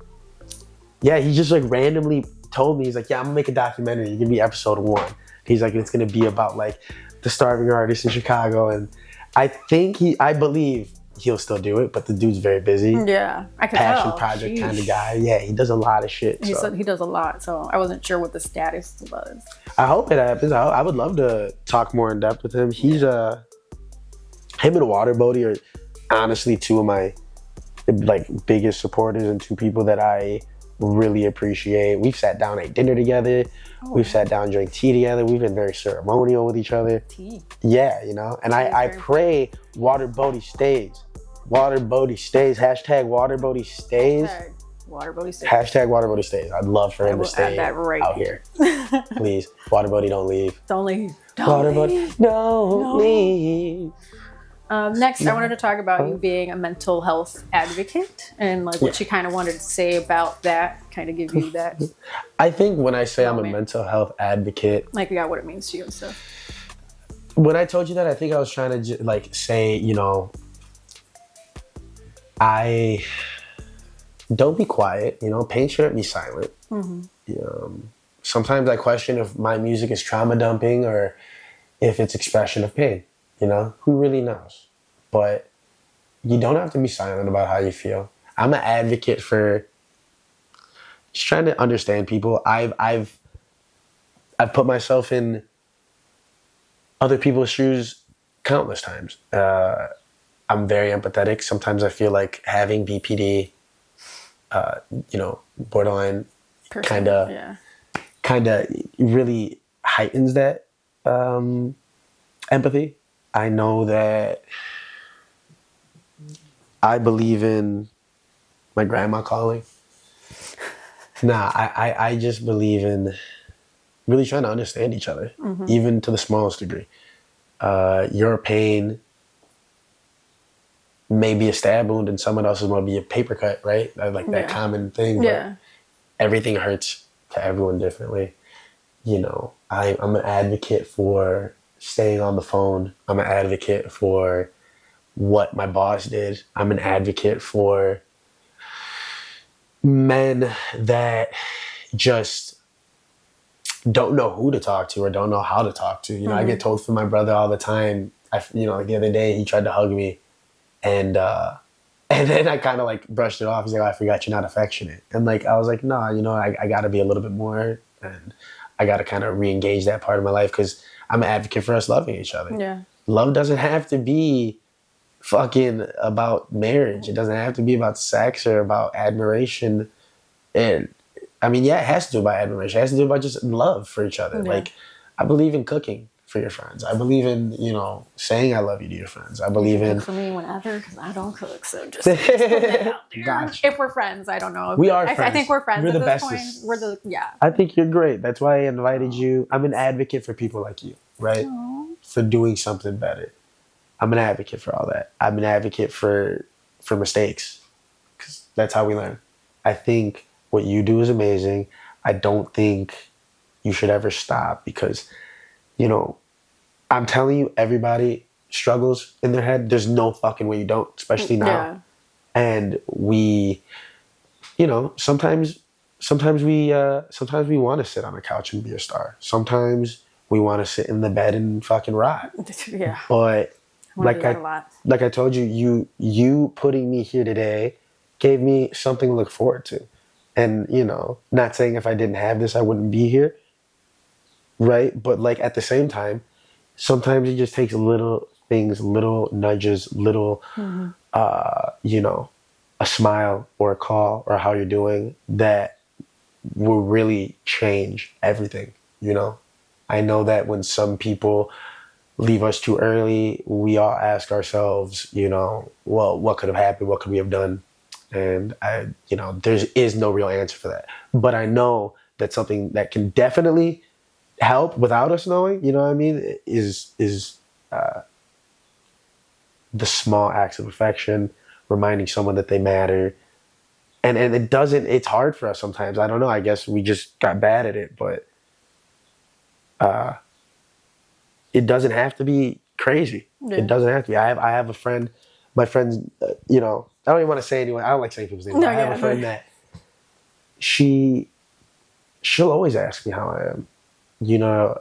like randomly told me, he's like, yeah, I'm gonna make a documentary. You're gonna be episode 1. He's like, it's gonna be about like the starving artists in Chicago, and I believe he'll still do it, but the dude's very busy. Yeah, I can Passion tell. project kind of guy. Yeah, he does a lot of shit. He said he does a lot, so I wasn't sure what the status was. I hope it happens. I would love to talk more in depth with him. He's him and Waterbody are honestly two of my like biggest supporters and two people that I really appreciate. We've sat down, ate dinner together. Oh. We've sat down, drank tea together. We've been very ceremonial with each other. Tea. Yeah, you know. And I pray Waterbody stays. Waterbody stays. Hashtag Waterbody stays. Waterbody stays. Hashtag Waterbody stays. I'd love for him to stay out here. Please, Waterbody, don't leave. Don't leave. Waterbody, don't leave. Next, I wanted to talk about you being a mental health advocate and like what you kind of wanted to say about that, kind of give you that. I think when I say I'm a mental health advocate, like what it means to you and stuff. When I told you that, I think I was trying to like say, you know, I don't be quiet, you know, pain shouldn't be silent. Mm-hmm. Sometimes I question if my music is trauma dumping or if it's expression of pain. You know, who really knows? But you don't have to be silent about how you feel. I'm an advocate for just trying to understand people. I've put myself in other people's shoes countless times. I'm very empathetic. Sometimes I feel like having BPD, you know, borderline, kind of really heightens that empathy. I know that I believe in my grandma calling. I just believe in really trying to understand each other, even to the smallest degree. Your pain may be a stab wound and someone else's might be a paper cut, right? Like that common thing. But everything hurts to everyone differently. You know, I'm an advocate for staying on the phone. I'm an advocate for what my boss did. I'm an advocate for men that just don't know who to talk to or don't know how to talk to. You know, I get told from my brother all the time. You know, like the other day he tried to hug me and then I kind of like brushed it off. He's like, oh, I forgot you're not affectionate. And like, I was like, no, you know, I got to be a little bit more and I got to kind of re-engage that part of my life because I'm an advocate for us loving each other. Yeah. Love doesn't have to be fucking about marriage. It doesn't have to be about sex or about admiration. And I mean, yeah, it has to do about admiration. It has to do about just love for each other. Yeah. Like, I believe in cooking for your friends. I believe in, you know, saying I love you to your friends. I believe in... For me, whenever, because I don't cook, so just put that out there. Gotcha. If we're friends, I don't know. We are friends. I think we're friends we're at the this bestest. point. Yeah. I think you're great. That's why I invited you. I'm an advocate for people like you, right? Aww. For doing something better. I'm an advocate for all that. I'm an advocate for mistakes, because that's how we learn. I think what you do is amazing. I don't think you should ever stop because, you know, I'm telling you, everybody struggles in their head. There's no fucking way you don't, especially now. Yeah. And we, you know, sometimes we want to sit on a couch and be a star. Sometimes we want to sit in the bed and fucking rot. Yeah. But like I told you, you putting me here today gave me something to look forward to. And, you know, not saying if I didn't have this, I wouldn't be here. Right? But like at the same time, sometimes it just takes little things, little nudges, little, you know, a smile or a call or how you're doing that will really change everything, you know? I know that when some people leave us too early, we all ask ourselves, you know, well, what could have happened? What could we have done? And you know, there is no real answer for that. But I know that something that can definitely help without us knowing, you know what I mean, is the small acts of affection, reminding someone that they matter. And it's hard for us sometimes. I don't know. I guess we just got bad at it, but it doesn't have to be crazy. Yeah. It doesn't have to be. I have a friend, my friends, you know, I don't even want to say anyone. I don't like saying people's names. No, I have a friend that she'll always ask me how I am, you know,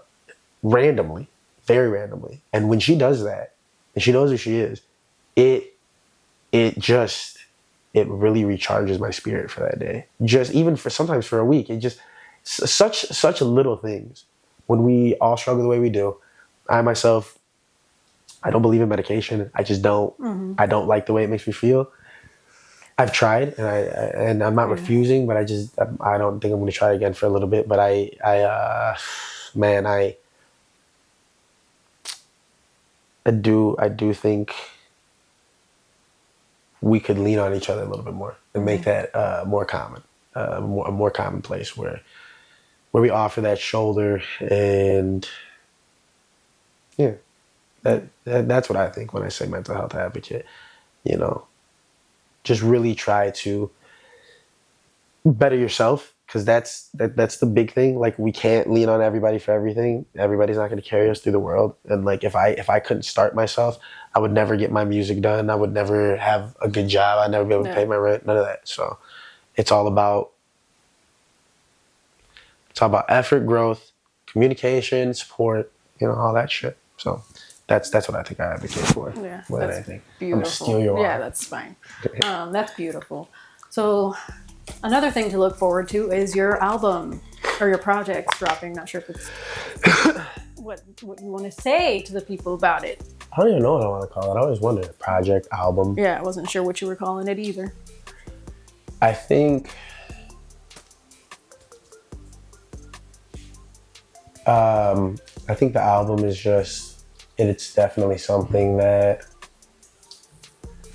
randomly, very randomly. And when she does that, and she knows who she is, it it really recharges my spirit for that day. Just even for sometimes for a week, it just such little things. When we all struggle the way we do, I myself, I don't believe in medication. I just don't. Mm-hmm. I don't like the way it makes me feel. I've tried, and I'm not refusing, but I don't think I'm going to try again for a little bit. But I do think we could lean on each other a little bit more and make that more common, a more commonplace where we offer that shoulder. And yeah, that's what I think when I say mental health advocate. You know, just really try to better yourself, because that's the big thing. Like, we can't lean on everybody for everything. Everybody's not going to carry us through the world. And like, if I couldn't start myself, I would never get my music done. I would never have a good job. I'd never be able to pay my rent. None of that. So it's all about effort, growth, communication, support, all that shit. So that's what I think I advocate for. Yeah, more than anything. Beautiful. I'm steal your yeah, that's fine. That's beautiful. So another thing to look forward to is your album or your projects dropping. Not sure if it's what you want to say to the people about it. I don't even know what I want to call it. I always wondered. Project, album. Yeah, I wasn't sure what you were calling it either. I think the album is just, it's definitely something that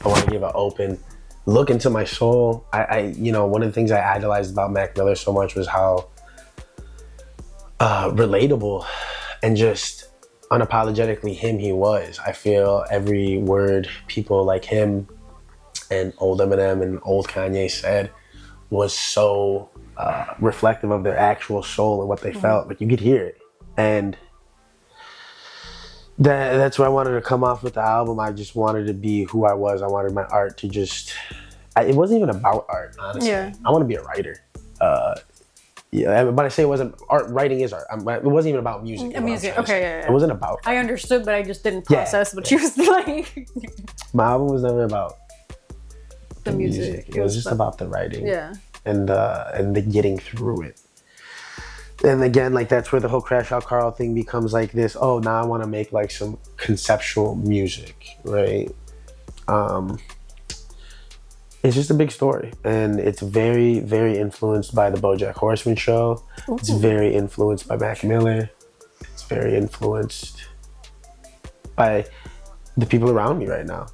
I want to give an open look into my soul. I one of the things I idolized about Mac Miller so much was how relatable and just unapologetically him he was. I feel every word people like him and old Eminem and old Kanye said was so reflective of their actual soul and what they felt. Like, you could hear it. And that's why I wanted to come off with the album. I just wanted to be who I was. I wanted my art to just... it wasn't even about art, honestly. Yeah. I want to be a writer. But I say it wasn't art. Writing is art. It wasn't even about music. Music, okay, yeah. It wasn't about art. I understood, but I just didn't process what you was like. My album was never about the music. It was just about the writing. Yeah. And the getting through it. And again, like, that's where the whole Crashout Carl thing becomes like this. Oh, now I want to make like some conceptual music, right? It's just a big story, and it's very, very influenced by the BoJack Horseman show. Ooh. It's very influenced by Mac Miller. It's very influenced by the people around me right now.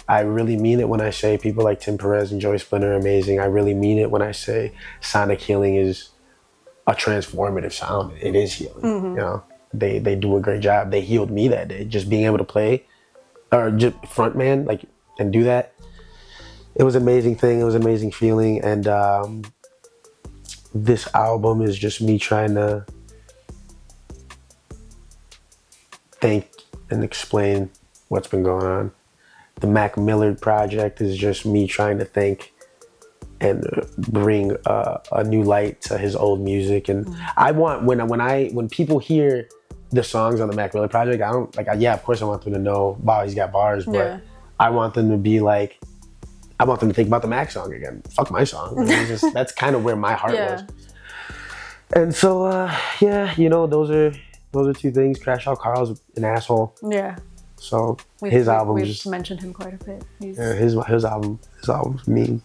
I really mean it when I say people like Tim Perez and Joey Splinter are amazing. I really mean it when I say Sonic Healing is a transformative sound. It is healing. Mm-hmm. They do a great job. They healed me that day. Just being able to play or just frontman, like, and do that. It was an amazing thing. It was an amazing feeling. And this album is just me trying to think and explain what's been going on. The Mac Miller project is just me trying to think and bring a new light to his old music. And I want, when people hear the songs on the Mac Miller project, I don't like, yeah, of course I want them to know, wow, he's got bars, but I want them to be like, I want them to think about the Mac song again. Fuck my song. That's kind of where my heart was. And so, those are two things. Crashout Carl's an asshole. Yeah. So his album we've just mentioned him quite a bit. His album's mean.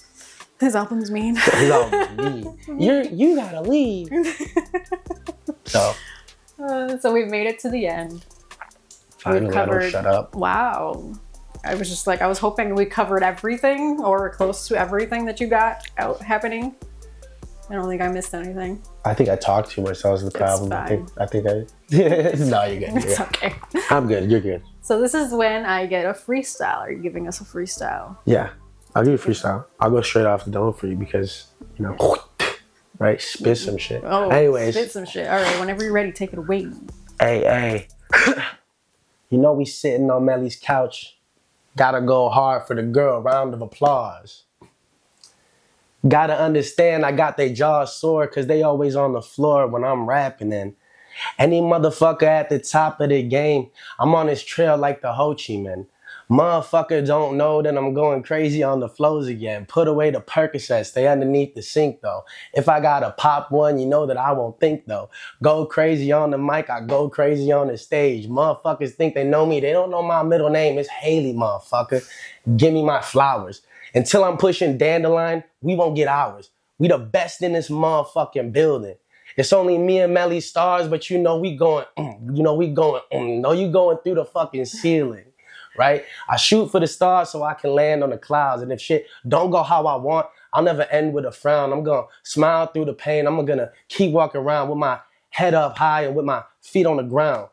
His album's mean. His album's mean. You gotta leave. So we've made it to the end. Finally, I don't shut up. Wow. I was hoping we covered everything or close to everything that you got out happening. I don't think I missed anything. I think I talked too much. That was the problem. I think I. No, you're good. It's okay. I'm good. You're good. So this is when I get a freestyle. Are you giving us a freestyle? Yeah, I'll give you a freestyle. I'll go straight off the dome for you because, right? Spit some shit. Oh, anyways. Spit some shit. All right, whenever you're ready, take it away. Hey. We sitting on Melly's couch. Gotta go hard for the girl. Round of applause. Gotta understand I got they jaws sore cause they always on the floor when I'm rapping. And any motherfucker at the top of the game, I'm on his trail like the Ho Chi Minh. Motherfucker don't know that I'm going crazy on the flows again. Put away the Percocet, stay underneath the sink though. If I gotta pop one, you know that I won't think though. Go crazy on the mic, I go crazy on the stage. Motherfuckers think they know me, they don't know my middle name. It's Haley, motherfucker. Give me my flowers. Until I'm pushing Dandelion, we won't get ours. We the best in this motherfucking building. It's only me and Melly Starz, but you know we going, no, you going through the fucking ceiling, right? I shoot for the stars so I can land on the clouds. And if shit don't go how I want, I'll never end with a frown. I'm gonna smile through the pain. I'm gonna keep walking around with my head up high and with my feet on the ground.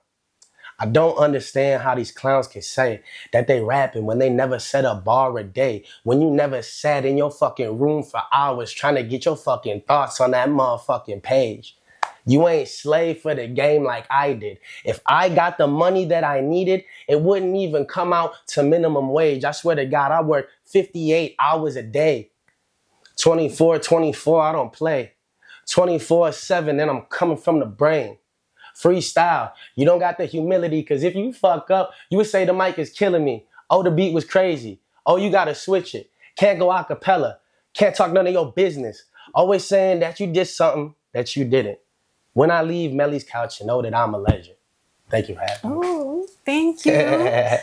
I don't understand how these clowns can say that they rapping when they never said a bar a day, when you never sat in your fucking room for hours trying to get your fucking thoughts on that motherfucking page. You ain't slave for the game like I did. If I got the money that I needed, it wouldn't even come out to minimum wage. I swear to God, I work 58 hours a day. 24, I don't play. 24/7, then I'm coming from the brain. Freestyle, you don't got the humility, because if you fuck up, you would say the mic is killing me. Oh, the beat was crazy. Oh, you gotta switch it. Can't go a cappella. Can't talk none of your business. Always saying that you did something that you didn't. When I leave Melly's couch, you know that I'm a legend. Thank you for having me. Oh, thank you.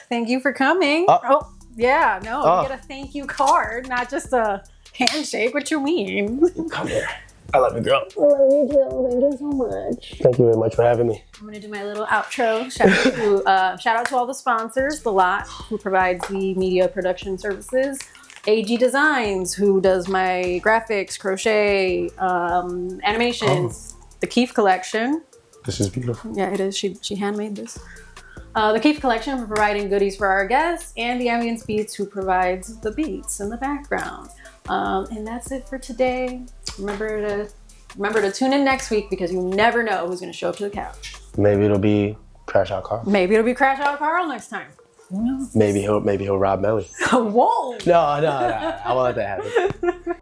Thank you for coming. You get a thank you card, not just a handshake. What you mean? Come here. I love you, girl. I love you too. Thank you so much. Thank you very much for having me. I'm going to do my little outro. Shout out to all the sponsors, The Lot, who provides the media production services. AG Designs, who does my graphics, crochet, animations. The Keef Collection. This is beautiful. Yeah, it is. She handmade this. The Keef Collection for providing goodies for our guests, and the Ambience Beats, who provides the beats in the background. And that's it for today. Remember to tune in next week, because you never know who's going to show up to the couch. Maybe it'll be Crashout Carl. Maybe it'll be Crashout Carl next time. Maybe he'll rob Melly. Whoa! No, I won't let that happen.